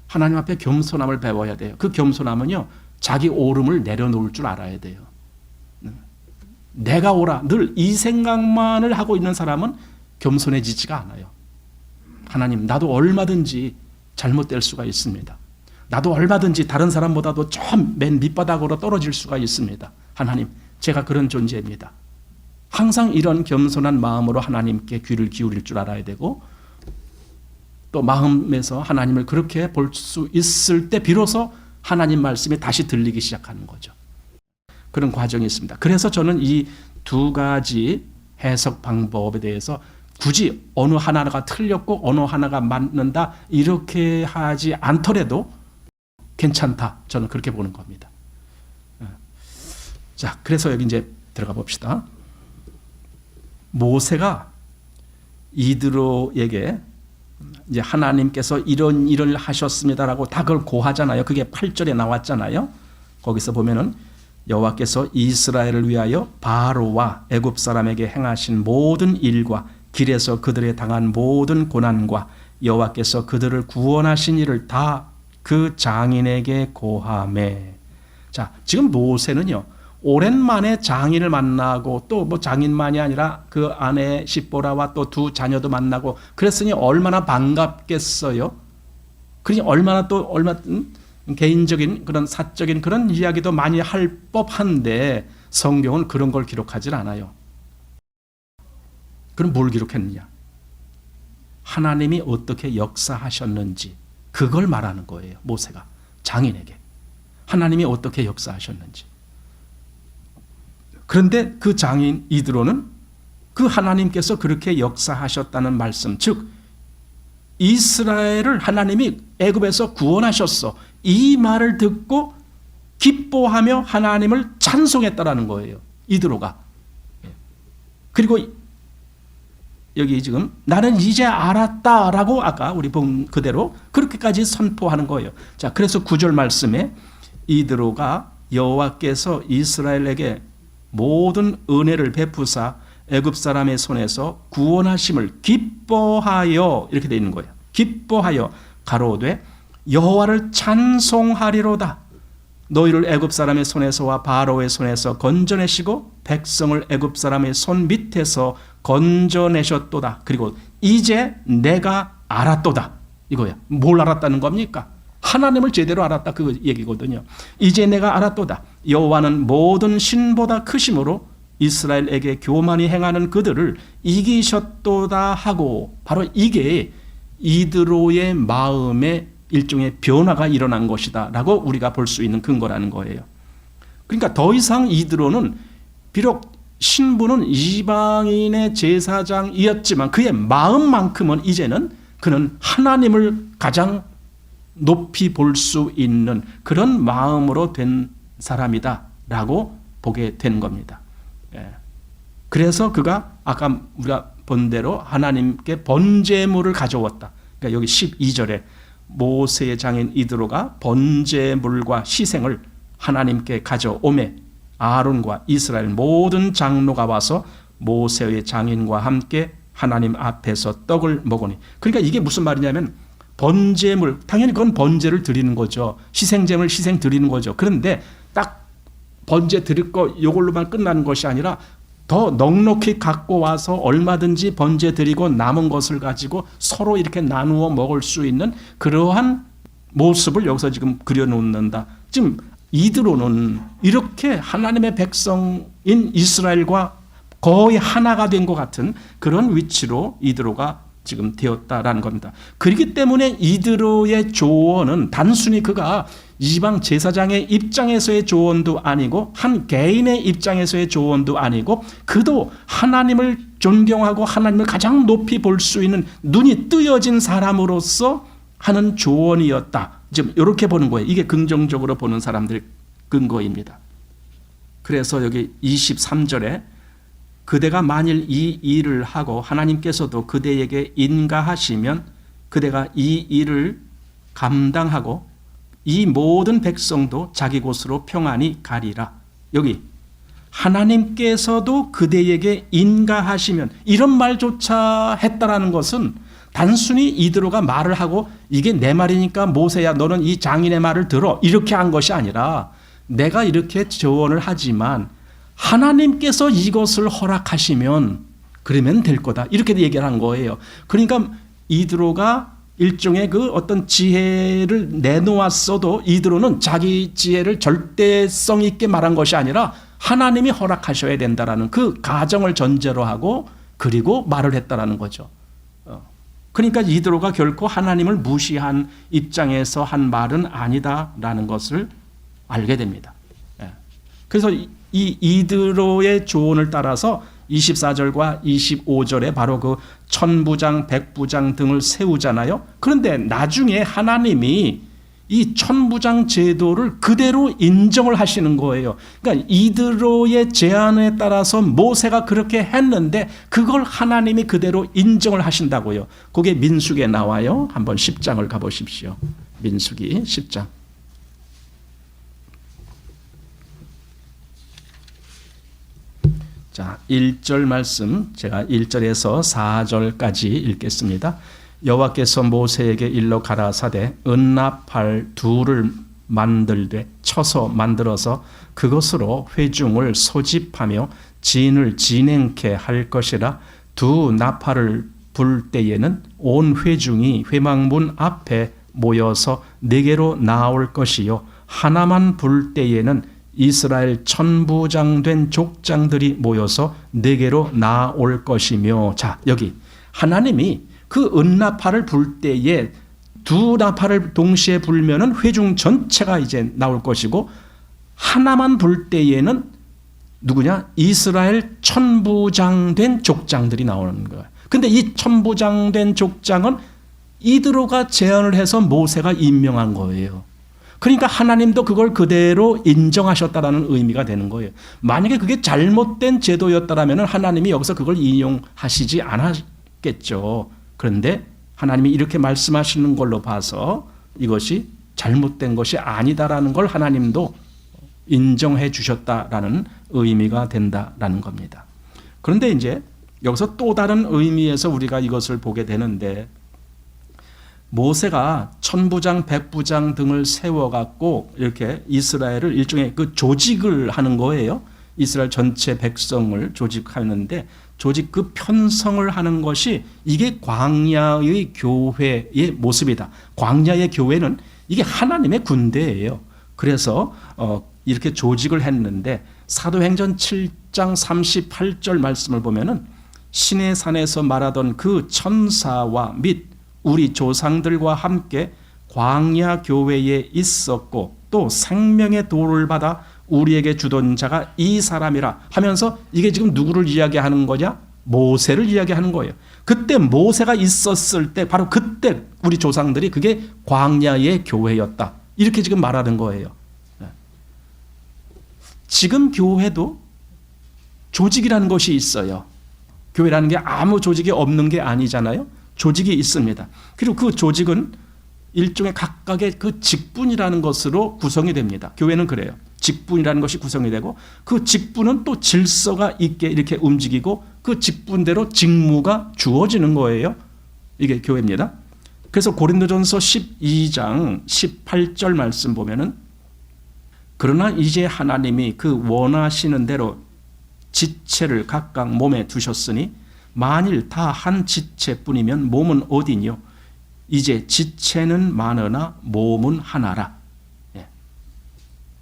하나님 앞에 겸손함을 배워야 돼요. 그 겸손함은요 자기 옳음을 내려놓을 줄 알아야 돼요. 내가 옳아 늘 이 생각만을 하고 있는 사람은 겸손해지지가 않아요. 하나님 나도 얼마든지 잘못될 수가 있습니다. 나도 얼마든지 다른 사람보다도 좀 맨 밑바닥으로 떨어질 수가 있습니다. 하나님, 제가 그런 존재입니다. 항상 이런 겸손한 마음으로 하나님께 귀를 기울일 줄 알아야 되고 또 마음에서 하나님을 그렇게 볼 수 있을 때 비로소 하나님 말씀이 다시 들리기 시작하는 거죠. 그런 과정이 있습니다. 그래서 저는 이 두 가지 해석 방법에 대해서 굳이 어느 하나가 틀렸고 어느 하나가 맞는다 이렇게 하지 않더라도 괜찮다. 저는 그렇게 보는 겁니다. 자, 그래서 여기 이제 들어가 봅시다. 모세가 이드로에게 이제 하나님께서 이런 일을 하셨습니다라고 다 그걸 고하잖아요. 그게 8절에 나왔잖아요. 거기서 보면은 여호와께서 이스라엘을 위하여 바로와 애굽 사람에게 행하신 모든 일과 길에서 그들의 당한 모든 고난과 여호와께서 그들을 구원하신 일을 다 그 장인에게 고하매. 자, 지금 모세는요, 오랜만에 장인을 만나고 또 뭐 장인만이 아니라 그 아내 십보라와 또 두 자녀도 만나고 그랬으니 얼마나 반갑겠어요. 그러니 얼마나 개인적인 그런 사적인 그런 이야기도 많이 할 법한데 성경은 그런 걸 기록하지 않아요. 그럼 뭘 기록했느냐? 하나님이 어떻게 역사하셨는지 그걸 말하는 거예요. 모세가 장인에게 하나님이 어떻게 역사하셨는지. 그런데 그 장인 이드로는 그 하나님께서 그렇게 역사하셨다는 말씀, 즉 이스라엘을 하나님이 애굽에서 구원하셨어, 이 말을 듣고 기뻐하며 하나님을 찬송했다라는 거예요. 이드로가. 그리고 여기 지금 나는 이제 알았다라고 아까 우리 본 그대로 그렇게까지 선포하는 거예요. 자, 그래서 9절 말씀에 이드로가 여호와께서 이스라엘에게 모든 은혜를 베푸사 애굽 사람의 손에서 구원하심을 기뻐하여, 이렇게 되어 있는 거예요. 기뻐하여 가로되 여호와를 찬송하리로다. 너희를 애굽 사람의 손에서와 바로의 손에서 건져내시고 백성을 애굽 사람의 손 밑에서 건져내셨도다. 그리고 이제 내가 알았도다. 이거야. 뭘 알았다는 겁니까? 하나님을 제대로 알았다, 그 얘기거든요. 이제 내가 알았도다. 여호와는 모든 신보다 크심으로 이스라엘에게 교만히 행하는 그들을 이기셨도다 하고, 바로 이게 이드로의 마음에 일종의 변화가 일어난 것이다 라고 우리가 볼 수 있는 근거라는 거예요. 그러니까 더 이상 이드로는 비록 신부는 이방인의 제사장이었지만 그의 마음만큼은 이제는 그는 하나님을 가장 높이 볼 수 있는 그런 마음으로 된 사람이다 라고 보게 된 겁니다. 그래서 그가 아까 우리가 본 대로 하나님께 번제물을 가져왔다. 그러니까 여기 12절에 모세의 장인 이드로가 번제물과 희생을 하나님께 가져오매 아론과 이스라엘 모든 장로가 와서 모세의 장인과 함께 하나님 앞에서 떡을 먹으니. 그러니까 이게 무슨 말이냐면 번제물, 당연히 그건 번제를 드리는 거죠. 희생제물 희생 드리는 거죠. 그런데 딱 번제 드릴 거 이걸로만 끝나는 것이 아니라 더 넉넉히 갖고 와서 얼마든지 번제 드리고 남은 것을 가지고 서로 이렇게 나누어 먹을 수 있는 그러한 모습을 여기서 지금 그려놓는다. 지금 이드로는 이렇게 하나님의 백성인 이스라엘과 거의 하나가 된 것 같은 그런 위치로 이드로가 지금 되었다라는 겁니다. 그렇기 때문에 이드로의 조언은 단순히 그가 이방 제사장의 입장에서의 조언도 아니고 한 개인의 입장에서의 조언도 아니고 그도 하나님을 존경하고 하나님을 가장 높이 볼 수 있는 눈이 뜨여진 사람으로서 하는 조언이었다. 지금 이렇게 보는 거예요. 이게 긍정적으로 보는 사람들의 근거입니다. 그래서 여기 23절에 그대가 만일 이 일을 하고 하나님께서도 그대에게 인가하시면 그대가 이 일을 감당하고 이 모든 백성도 자기 곳으로 평안히 가리라. 여기 하나님께서도 그대에게 인가하시면, 이런 말조차 했다라는 것은 단순히 이드로가 말을 하고 이게 내 말이니까 모세야 너는 이 장인의 말을 들어 이렇게 한 것이 아니라 내가 이렇게 조언을 하지만 하나님께서 이것을 허락하시면 그러면 될 거다, 이렇게 얘기를 한 거예요. 그러니까 이드로가 일종의 그 어떤 지혜를 내놓았어도 이드로는 자기 지혜를 절대성 있게 말한 것이 아니라 하나님이 허락하셔야 된다라는 그 가정을 전제로 하고 그리고 말을 했다라는 거죠. 그러니까 이드로가 결코 하나님을 무시한 입장에서 한 말은 아니다라는 것을 알게 됩니다. 그래서 이 이드로의 조언을 따라서 24절과 25절에 바로 그 천부장, 백부장 등을 세우잖아요. 그런데 나중에 하나님이 이 천부장 제도를 그대로 인정을 하시는 거예요. 그러니까 이드로의 제안에 따라서 모세가 그렇게 했는데 그걸 하나님이 그대로 인정을 하신다고요. 그게 민수기에 나와요. 한번 10장을 가보십시오. 민수기 10장. 자, 1절 말씀 제가 1절에서 4절까지 읽겠습니다. 여호와께서 모세에게 일러 가라사대 은나팔 둘을 만들되 쳐서 만들어서 그것으로 회중을 소집하며 진을 진행케 할 것이라. 두 나팔을 불 때에는 온 회중이 회막문 앞에 모여서 네개로 나올 것이요 하나만 불 때에는 이스라엘 천부장된 족장들이 모여서 네개로 나올 것이며. 자, 여기 하나님이 그 은나팔을 불 때에 두 나팔을 동시에 불면은 회중 전체가 이제 나올 것이고, 하나만 불 때에는 누구냐? 이스라엘 천부장된 족장들이 나오는 거예요. 근데 이 천부장된 족장은 이드로가 제안을 해서 모세가 임명한 거예요. 그러니까 하나님도 그걸 그대로 인정하셨다라는 의미가 되는 거예요. 만약에 그게 잘못된 제도였다라면 하나님이 여기서 그걸 인용하시지 않았겠죠. 그런데 하나님이 이렇게 말씀하시는 걸로 봐서 이것이 잘못된 것이 아니다라는 걸 하나님도 인정해 주셨다라는 의미가 된다라는 겁니다. 그런데 이제 여기서 또 다른 의미에서 우리가 이것을 보게 되는데, 모세가 천부장, 백부장 등을 세워갖고 이렇게 이스라엘을 일종의 그 조직을 하는 거예요. 이스라엘 전체 백성을 조직하는데, 조직 그 편성을 하는 것이 이게 광야의 교회의 모습이다. 광야의 교회는 이게 하나님의 군대예요. 그래서 이렇게 조직을 했는데, 사도행전 7장 38절 말씀을 보면은 시내산에서 말하던 그 천사와 및 우리 조상들과 함께 광야 교회에 있었고 또 생명의 도를 받아 우리에게 주던 자가 이 사람이라 하면서, 이게 지금 누구를 이야기하는 거냐? 모세를 이야기하는 거예요. 그때 모세가 있었을 때 바로 그때 우리 조상들이 그게 광야의 교회였다. 이렇게 지금 말하는 거예요. 지금 교회도 조직이라는 것이 있어요. 교회라는 게 아무 조직이 없는 게 아니잖아요. 조직이 있습니다. 그리고 그 조직은 일종의 각각의 그 직분이라는 것으로 구성이 됩니다. 교회는 그래요. 직분이라는 것이 구성이 되고, 그 직분은 또 질서가 있게 이렇게 움직이고 그 직분대로 직무가 주어지는 거예요. 이게 교회입니다. 그래서 고린도전서 12장 18절 말씀 보면은, 그러나 이제 하나님이 그 원하시는 대로 지체를 각각 몸에 두셨으니 만일 다 한 지체뿐이면 몸은 어디뇨? 이제 지체는 많으나 몸은 하나라. 예.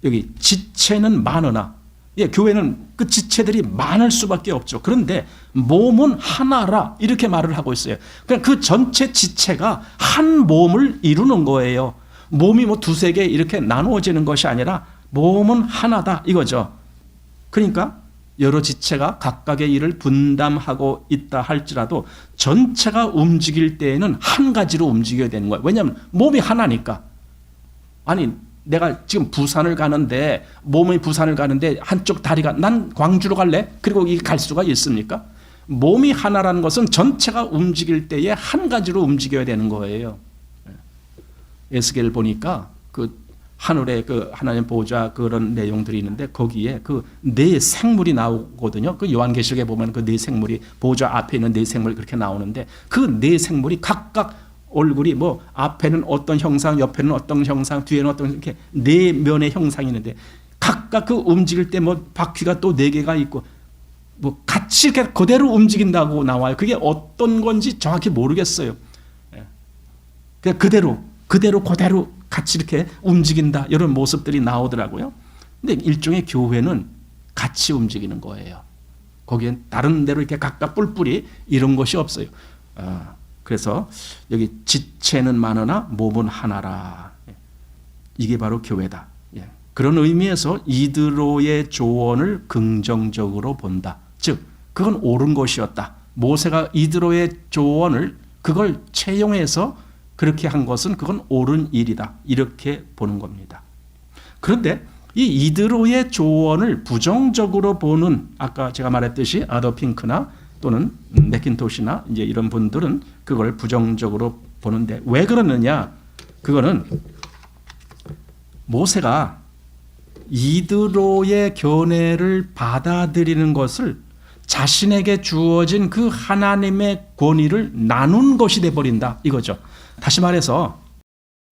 여기 지체는 많으나, 예, 교회는 그 지체들이 많을 수밖에 없죠. 그런데 몸은 하나라 이렇게 말을 하고 있어요. 그러니까 그 전체 지체가 한 몸을 이루는 거예요. 몸이 뭐 두세 개 이렇게 나누어지는 것이 아니라 몸은 하나다 이거죠. 그러니까 여러 지체가 각각의 일을 분담하고 있다 할지라도 전체가 움직일 때에는 한 가지로 움직여야 되는 거예요. 왜냐하면 몸이 하나니까. 아니, 내가 지금 부산을 가는데, 몸이 부산을 가는데 한쪽 다리가 난 광주로 갈래? 그리고 이게 갈 수가 있습니까? 몸이 하나라는 것은 전체가 움직일 때에 한 가지로 움직여야 되는 거예요. 에스겔 보니까 그 하늘에 그 하나님 보호자 그런 내용들이 있는데, 거기에 그 네 생물이 나오거든요. 그 요한계시록에 보면 그 네 생물이 보호자 앞에 있는 네 생물 그렇게 나오는데, 그 네 생물이 각각 얼굴이 뭐 앞에는 어떤 형상, 옆에는 어떤 형상, 뒤에는 어떤, 이렇게 네 면의 형상이 있는데 각각 그 움직일 때 뭐 바퀴가 또 네 개가 있고 뭐 같이 이렇게 그대로 움직인다고 나와요. 그게 어떤 건지 정확히 모르겠어요. 그냥 그대로 같이 이렇게 움직인다, 이런 모습들이 나오더라고요. 근데 일종의 교회는 같이 움직이는 거예요. 거기엔 다른 데로 이렇게 각각 뿔뿔이 이런 것이 없어요. 그래서 여기 지체는 많으나 몸은 하나라. 이게 바로 교회다. 그런 의미에서 이드로의 조언을 긍정적으로 본다. 즉, 그건 옳은 것이었다. 모세가 이드로의 조언을 그걸 채용해서 그렇게 한 것은 그건 옳은 일이다. 이렇게 보는 겁니다. 그런데 이 이드로의 조언을 부정적으로 보는, 아까 제가 말했듯이 아더 핑크나 또는 맥킨토시나 이제 이런 분들은 그걸 부정적으로 보는데, 왜 그러느냐? 그거는 모세가 이드로의 견해를 받아들이는 것을 자신에게 주어진 그 하나님의 권위를 나눈 것이 되어버린다 이거죠. 다시 말해서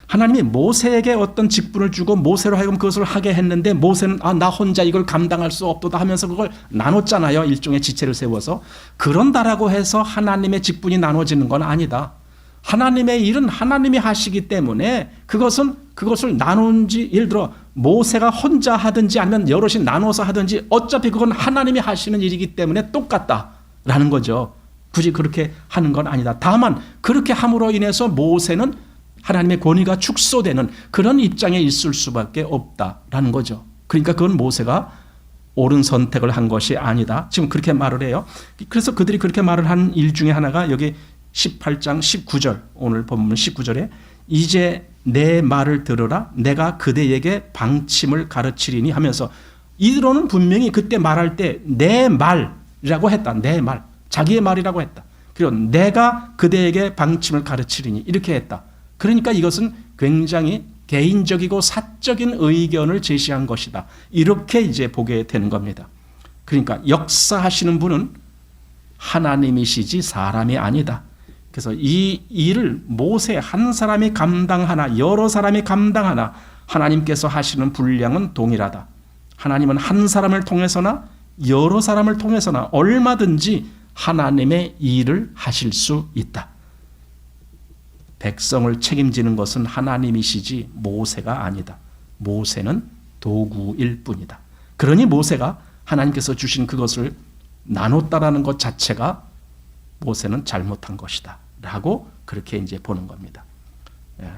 하나님이 모세에게 어떤 직분을 주고 모세로 하여금 그것을 하게 했는데 모세는 나 혼자 이걸 감당할 수 없도다 하면서 그걸 나눴잖아요. 일종의 지체를 세워서. 그런다라고 해서 하나님의 직분이 나눠지는 건 아니다. 하나님의 일은 하나님이 하시기 때문에 그것을 나눈지, 예를 들어 모세가 혼자 하든지 아니면 여럿이 나눠서 하든지 어차피 그건 하나님이 하시는 일이기 때문에 똑같다라는 거죠. 굳이 그렇게 하는 건 아니다. 다만 그렇게 함으로 인해서 모세는 하나님의 권위가 축소되는 그런 입장에 있을 수밖에 없다라는 거죠. 그러니까 그건 모세가 옳은 선택을 한 것이 아니다. 지금 그렇게 말을 해요. 그래서 그들이 그렇게 말을 한 일 중에 하나가 여기 18장 19절, 오늘 본문 19절에 이제 내 말을 들으라 내가 그대에게 방침을 가르치리니 하면서 이들로는 분명히 그때 말할 때 내 말이라고 했다. 내 말. 자기의 말이라고 했다. 그리고 내가 그대에게 방침을 가르치리니 이렇게 했다. 그러니까 이것은 굉장히 개인적이고 사적인 의견을 제시한 것이다. 이렇게 이제 보게 되는 겁니다. 그러니까 역사하시는 분은 하나님이시지 사람이 아니다. 그래서 이 일을 모세 한 사람이 감당하나 여러 사람이 감당하나 하나님께서 하시는 분량은 동일하다. 하나님은 한 사람을 통해서나 여러 사람을 통해서나 얼마든지 하나님의 일을 하실 수 있다. 백성을 책임지는 것은 하나님이시지 모세가 아니다. 모세는 도구일 뿐이다. 그러니 모세가 하나님께서 주신 그것을 나눴다라는 것 자체가 모세는 잘못한 것이다. 라고 그렇게 이제 보는 겁니다. 예.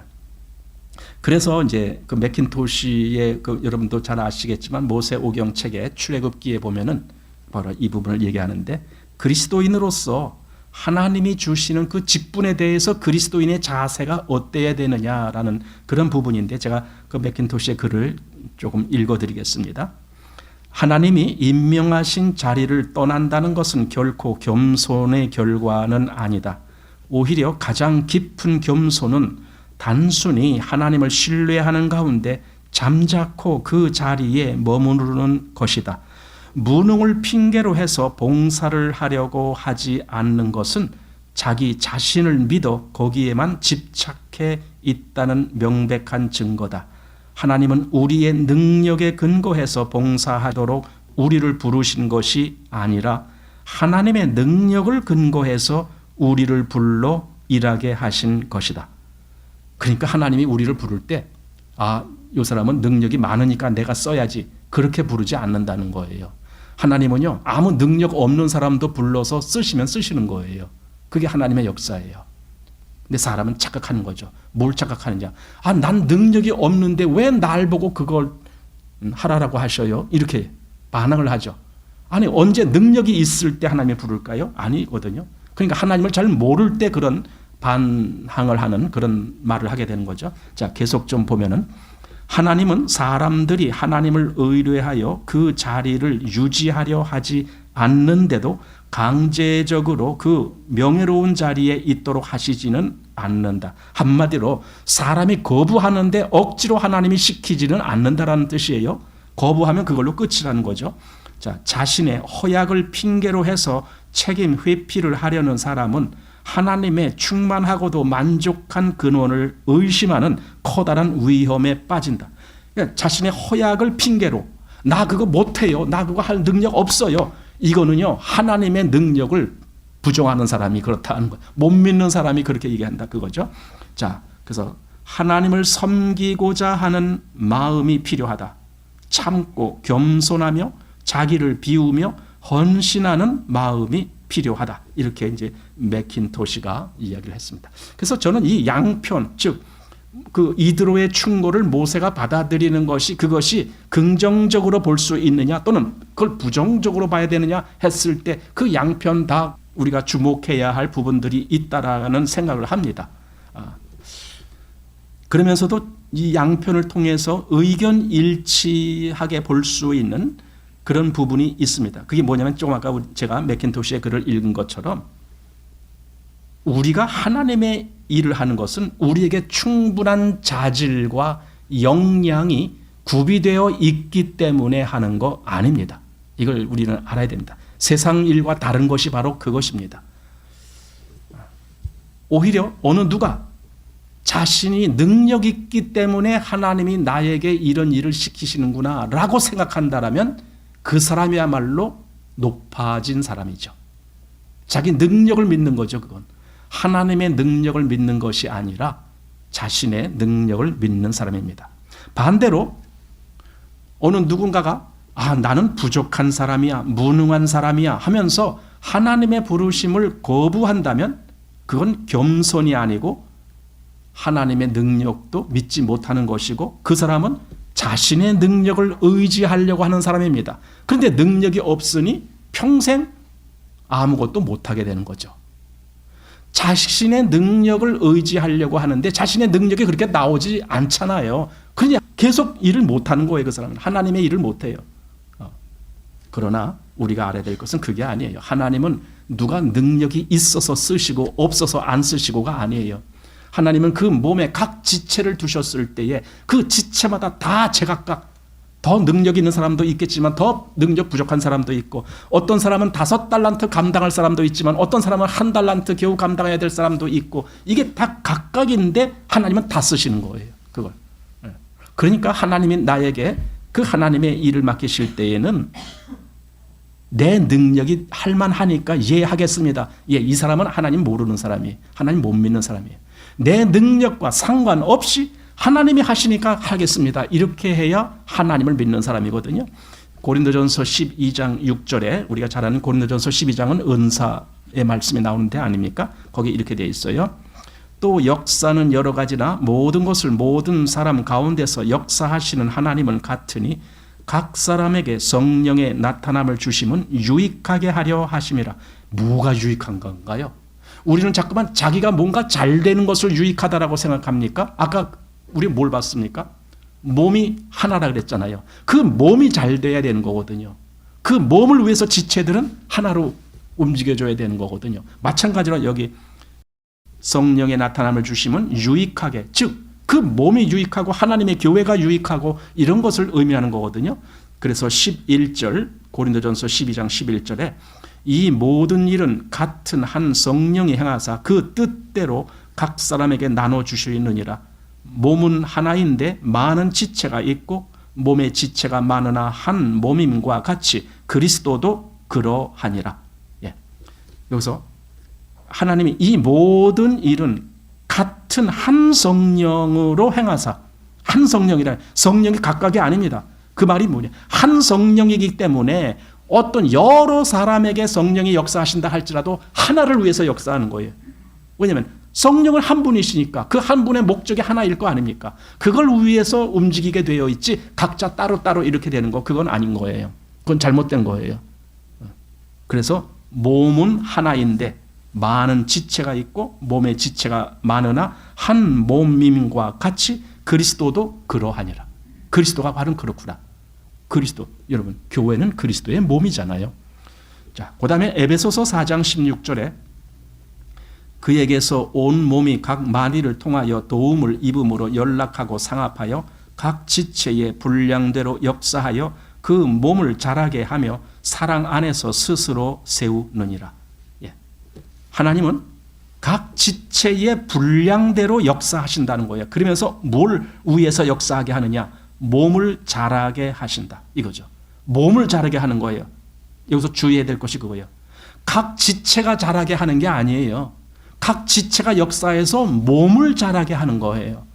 그래서 이제 그 맥킨토시의 여러분도 잘 아시겠지만 모세 오경 책의 출애굽기에 보면은 바로 이 부분을 얘기하는데 그리스도인으로서 하나님이 주시는 그 직분에 대해서 그리스도인의 자세가 어때야 되느냐라는 그런 부분인데 제가 그 맥킨토시의 글을 조금 읽어드리겠습니다. 하나님이 임명하신 자리를 떠난다는 것은 결코 겸손의 결과는 아니다. 오히려 가장 깊은 겸손은 단순히 하나님을 신뢰하는 가운데 잠자코 그 자리에 머무르는 것이다. 무능을 핑계로 해서 봉사를 하려고 하지 않는 것은 자기 자신을 믿어 거기에만 집착해 있다는 명백한 증거다. 하나님은 우리의 능력에 근거해서 봉사하도록 우리를 부르신 것이 아니라 하나님의 능력을 근거해서 우리를 불러 일하게 하신 것이다. 그러니까 하나님이 우리를 부를 때 이 사람은 능력이 많으니까 내가 써야지 그렇게 부르지 않는다는 거예요. 하나님은요 아무 능력 없는 사람도 불러서 쓰시면 쓰시는 거예요. 그게 하나님의 역사예요. 근데 사람은 착각하는 거죠. 뭘 착각하느냐. 난 능력이 없는데 왜 날 보고 그걸 하라라고 하셔요? 이렇게 반항을 하죠. 아니 언제 능력이 있을 때 하나님이 부를까요? 아니거든요. 그러니까 하나님을 잘 모를 때 그런 반항을 하는 그런 말을 하게 되는 거죠. 자, 계속 좀 보면은 하나님은 사람들이 하나님을 의뢰하여 그 자리를 유지하려 하지 않는데도 강제적으로 그 명예로운 자리에 있도록 하시지는 않는다. 한마디로 사람이 거부하는데 억지로 하나님이 시키지는 않는다라는 뜻이에요. 거부하면 그걸로 끝이라는 거죠. 자, 자신의 허약을 핑계로 해서 책임 회피를 하려는 사람은 하나님의 충만하고도 만족한 근원을 의심하는 커다란 위험에 빠진다. 그러니까 자신의 허약을 핑계로 나 그거 못해요. 나 그거 할 능력 없어요. 이거는요 하나님의 능력을 부정하는 사람이 그렇다는 거예요. 못 믿는 사람이 그렇게 얘기한다 그거죠. 자, 그래서 하나님을 섬기고자 하는 마음이 필요하다. 참고 겸손하며 자기를 비우며 헌신하는 마음이 필요하다. 이렇게 이제 맥킨토시가 이야기를 했습니다. 그래서 저는 이 양편, 즉 그 이드로의 충고를 모세가 받아들이는 것이 그것이 긍정적으로 볼 수 있느냐 또는 그걸 부정적으로 봐야 되느냐 했을 때 그 양편 다 우리가 주목해야 할 부분들이 있다라는 생각을 합니다. 그러면서도 이 양편을 통해서 의견 일치하게 볼 수 있는 그런 부분이 있습니다. 그게 뭐냐면 조금 아까 제가 맥킨토시의 글을 읽은 것처럼 우리가 하나님의 일을 하는 것은 우리에게 충분한 자질과 역량이 구비되어 있기 때문에 하는 거 아닙니다. 이걸 우리는 알아야 됩니다. 세상 일과 다른 것이 바로 그것입니다. 오히려 어느 누가 자신이 능력 있기 때문에 하나님이 나에게 이런 일을 시키시는구나 라고 생각한다라면 그 사람이야말로 높아진 사람이죠. 자기 능력을 믿는 거죠. 그건 하나님의 능력을 믿는 것이 아니라 자신의 능력을 믿는 사람입니다. 반대로 어느 누군가가 나는 부족한 사람이야, 무능한 사람이야 하면서 하나님의 부르심을 거부한다면 그건 겸손이 아니고 하나님의 능력도 믿지 못하는 것이고 그 사람은 자신의 능력을 의지하려고 하는 사람입니다. 그런데 능력이 없으니 평생 아무것도 못하게 되는 거죠. 자신의 능력을 의지하려고 하는데 자신의 능력이 그렇게 나오지 않잖아요. 그냥 계속 일을 못하는 거예요. 그 사람은 하나님의 일을 못해요. 그러나 우리가 알아야 될 것은 그게 아니에요. 하나님은 누가 능력이 있어서 쓰시고 없어서 안 쓰시고가 아니에요. 하나님은 그 몸에 각 지체를 두셨을 때에 그 지체마다 다 제각각 더 능력 있는 사람도 있겠지만 더 능력 부족한 사람도 있고 어떤 사람은 5달란트 감당할 사람도 있지만 어떤 사람은 1달란트 겨우 감당해야 될 사람도 있고 이게 다 각각인데 하나님은 다 쓰시는 거예요. 그걸. 그러니까 하나님이 나에게 그 하나님의 일을 맡기실 때에는 내 능력이 할만하니까 하겠습니다. 이 사람은 하나님 모르는 사람이에요. 하나님 못 믿는 사람이에요. 내 능력과 상관없이 하나님이 하시니까 하겠습니다. 이렇게 해야 하나님을 믿는 사람이거든요. 고린도전서 12장 6절에 우리가 잘 아는 고린도전서 12장은 은사의 말씀이 나오는데 아닙니까? 거기 이렇게 되어 있어요. 또 역사는 여러 가지나 모든 것을 모든 사람 가운데서 역사하시는 하나님은 같으니 각 사람에게 성령의 나타남을 주심은 유익하게 하려 하심이라. 뭐가 유익한 건가요? 우리는 자꾸만 자기가 뭔가 잘 되는 것을 유익하다라고 생각합니까? 아까 우리 뭘 봤습니까? 몸이 하나라 그랬잖아요. 그 몸이 잘 돼야 되는 거거든요. 그 몸을 위해서 지체들은 하나로 움직여줘야 되는 거거든요. 마찬가지로 여기 성령의 나타남을 주시면 유익하게, 즉 그 몸이 유익하고 하나님의 교회가 유익하고 이런 것을 의미하는 거거든요. 그래서 11절 고린도전서 12장 11절에 이 모든 일은 같은 한 성령이 행하사 그 뜻대로 각 사람에게 나눠주시느니라. 몸은 하나인데 많은 지체가 있고 몸의 지체가 많으나 한 몸임과 같이 그리스도도 그러하니라. 여기서 하나님이 이 모든 일은 같은 한 성령으로 행하사, 한 성령이라, 성령이 각각이 아닙니다. 그 말이 뭐냐? 한 성령이기 때문에 어떤 여러 사람에게 성령이 역사하신다 할지라도 하나를 위해서 역사하는 거예요. 왜냐하면 성령은 한 분이시니까 그 한 분의 목적이 하나일 거 아닙니까? 그걸 위해서 움직이게 되어 있지 각자 따로따로 이렇게 되는 거 그건 아닌 거예요. 그건 잘못된 거예요. 그래서 몸은 하나인데 많은 지체가 있고 몸의 지체가 많으나 한 몸임과 같이 그리스도도 그러하니라. 그리스도가 바로 그렇구나. 그리스도, 여러분 교회는 그리스도의 몸이잖아요. 자, 그 다음에 에베소서 4장 16절에 그에게서 온 몸이 각 마디를 통하여 도움을 입음으로 연락하고 상합하여 각 지체의 분량대로 역사하여 그 몸을 자라게 하며 사랑 안에서 스스로 세우느니라. 하나님은 각 지체의 분량대로 역사하신다는 거예요. 그러면서 뭘 위해서 역사하게 하느냐? 몸을 자라게 하신다. 이거죠. 몸을 자라게 하는 거예요. 여기서 주의해야 될 것이 그거예요. 각 지체가 자라게 하는 게 아니에요. 각 지체가 역사해서 몸을 자라게 하는 거예요.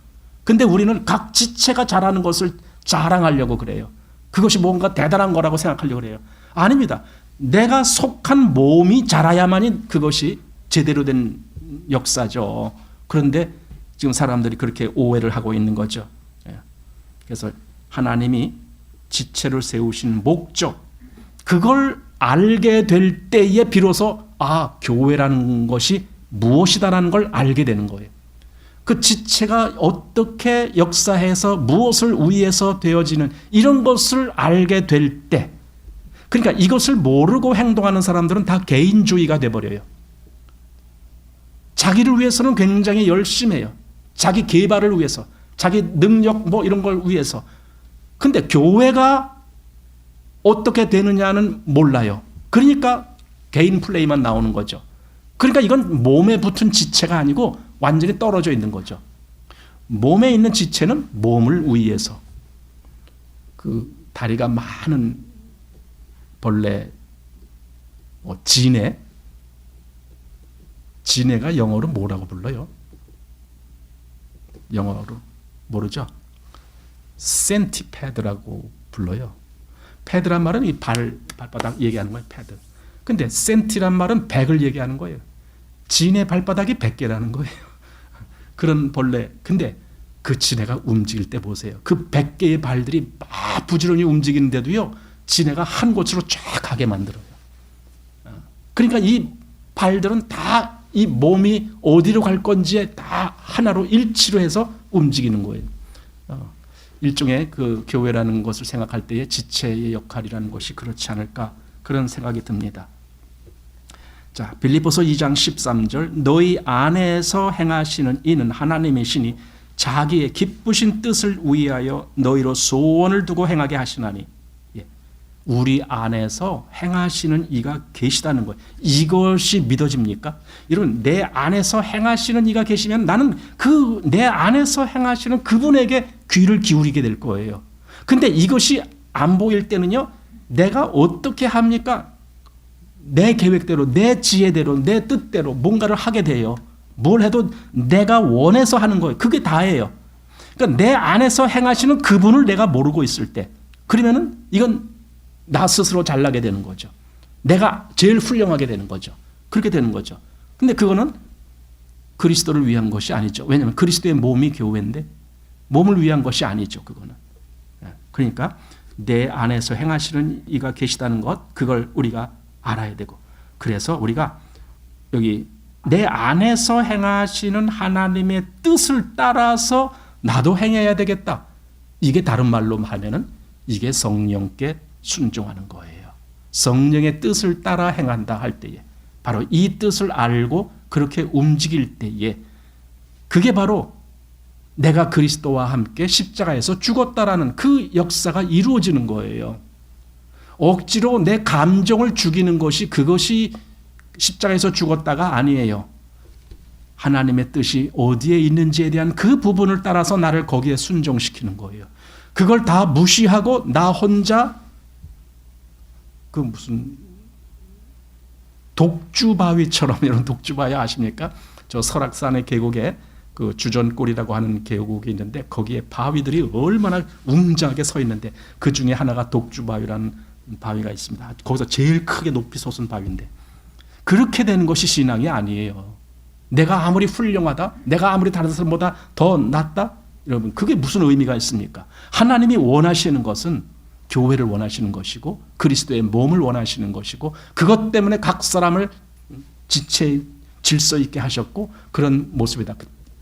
근데 우리는 각 지체가 자라는 것을 자랑하려고 그래요. 그것이 뭔가 대단한 거라고 생각하려고 그래요. 아닙니다. 내가 속한 몸이 자라야만이 그것이 제대로 된 역사죠. 그런데 지금 사람들이 그렇게 오해를 하고 있는 거죠. 그래서 하나님이 지체를 세우신 목적, 그걸 알게 될 때에 비로소 교회라는 것이 무엇이다라는 걸 알게 되는 거예요. 그 지체가 어떻게 역사해서 무엇을 위해서 되어지는 이런 것을 알게 될 때, 그러니까 이것을 모르고 행동하는 사람들은 다 개인주의가 돼버려요. 자기를 위해서는 굉장히 열심히 해요. 자기 개발을 위해서, 자기 능력 이런 걸 위해서. 근데 교회가 어떻게 되느냐는 몰라요. 그러니까 개인 플레이만 나오는 거죠. 그러니까 이건 몸에 붙은 지체가 아니고 완전히 떨어져 있는 거죠. 몸에 있는 지체는 몸을 위해서 그 다리가 많은 벌레, 지네가 영어로 뭐라고 불러요? 영어로 모르죠? 센티패드라고 불러요. 패드란 말은 이 발바닥 얘기하는 거예요. 패드. 근데 센티란 말은 100을 얘기하는 거예요. 지네 발바닥이 100개라는 거예요. 그런 벌레. 근데 그 지네가 움직일 때 보세요. 그 100개의 발들이 막 부지런히 움직이는데도요, 지네가 한 곳으로 쫙 가게 만들어요. 그러니까 이 발들은 다 이 몸이 어디로 갈 건지에 다 하나로 일치로 해서 움직이는 거예요. 일종의 그 교회라는 것을 생각할 때의 지체의 역할이라는 것이 그렇지 않을까 그런 생각이 듭니다. 자, 빌립보서 2장 13절 너희 안에서 행하시는 이는 하나님이시니 자기의 기쁘신 뜻을 위하여 너희로 소원을 두고 행하게 하시나니. 우리 안에서 행하시는 이가 계시다는 거예요. 이것이 믿어집니까? 여러분, 내 안에서 행하시는 이가 계시면 나는 그 내 안에서 행하시는 그분에게 귀를 기울이게 될 거예요. 근데 이것이 안 보일 때는요, 내가 어떻게 합니까? 내 계획대로, 내 지혜대로, 내 뜻대로 뭔가를 하게 돼요. 뭘 해도 내가 원해서 하는 거예요. 그게 다예요. 그러니까 내 안에서 행하시는 그분을 내가 모르고 있을 때, 그러면은 이건 나 스스로 잘나게 되는 거죠. 내가 제일 훌륭하게 되는 거죠. 그렇게 되는 거죠. 근데 그거는 그리스도를 위한 것이 아니죠. 왜냐하면 그리스도의 몸이 교회인데 몸을 위한 것이 아니죠. 그거는. 그러니까 내 안에서 행하시는 이가 계시다는 것, 그걸 우리가 알아야 되고, 그래서 우리가 여기 내 안에서 행하시는 하나님의 뜻을 따라서 나도 행해야 되겠다. 이게 다른 말로 하면은 이게 성령께 순종하는 거예요. 성령의 뜻을 따라 행한다 할 때에, 바로 이 뜻을 알고 그렇게 움직일 때에, 그게 바로 내가 그리스도와 함께 십자가에서 죽었다라는 그 역사가 이루어지는 거예요. 억지로 내 감정을 죽이는 것이, 그것이 십자가에서 죽었다가 아니에요. 하나님의 뜻이 어디에 있는지에 대한 그 부분을 따라서 나를 거기에 순종시키는 거예요. 그걸 다 무시하고 나 혼자 그 무슨 독주바위처럼, 이런 독주바위 아십니까? 저 설악산의 계곡에 그 주전골이라고 하는 계곡이 있는데 거기에 바위들이 얼마나 웅장하게 서 있는데 그 중에 하나가 독주바위라는 바위가 있습니다. 거기서 제일 크게 높이 솟은 바위인데, 그렇게 되는 것이 신앙이 아니에요. 내가 아무리 훌륭하다, 내가 아무리 다른 사람보다 더 낫다, 여러분 그게 무슨 의미가 있습니까? 하나님이 원하시는 것은 교회를 원하시는 것이고 그리스도의 몸을 원하시는 것이고, 그것 때문에 각 사람을 지체 질서 있게 하셨고 그런 모습이다.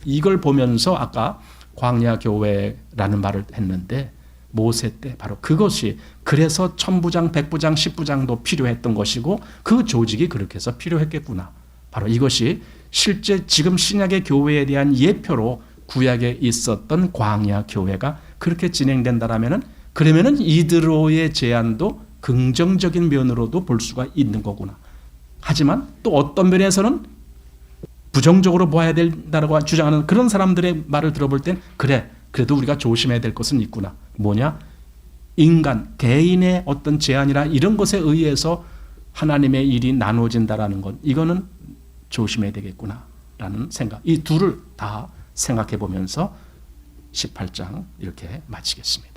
이걸 보면서 아까 광야 교회라는 말을 했는데, 모세 때 바로 그것이, 그래서 천부장, 백부장, 십부장도 필요했던 것이고 그 조직이 그렇게 해서 필요했겠구나. 바로 이것이 실제 지금 신약의 교회에 대한 예표로 구약에 있었던 광야 교회가 그렇게 진행된다라면은, 그러면은 이드로의 제안도 긍정적인 면으로도 볼 수가 있는 거구나. 하지만 또 어떤 면에서는 부정적으로 봐야 된다고 주장하는 그런 사람들의 말을 들어볼 땐, 그래, 그래도 우리가 조심해야 될 것은 있구나. 뭐냐? 인간, 개인의 어떤 제안이나 이런 것에 의해서 하나님의 일이 나누어진다라는 것, 이거는 조심해야 되겠구나라는 생각. 이 둘을 다 생각해 보면서 18장 이렇게 마치겠습니다.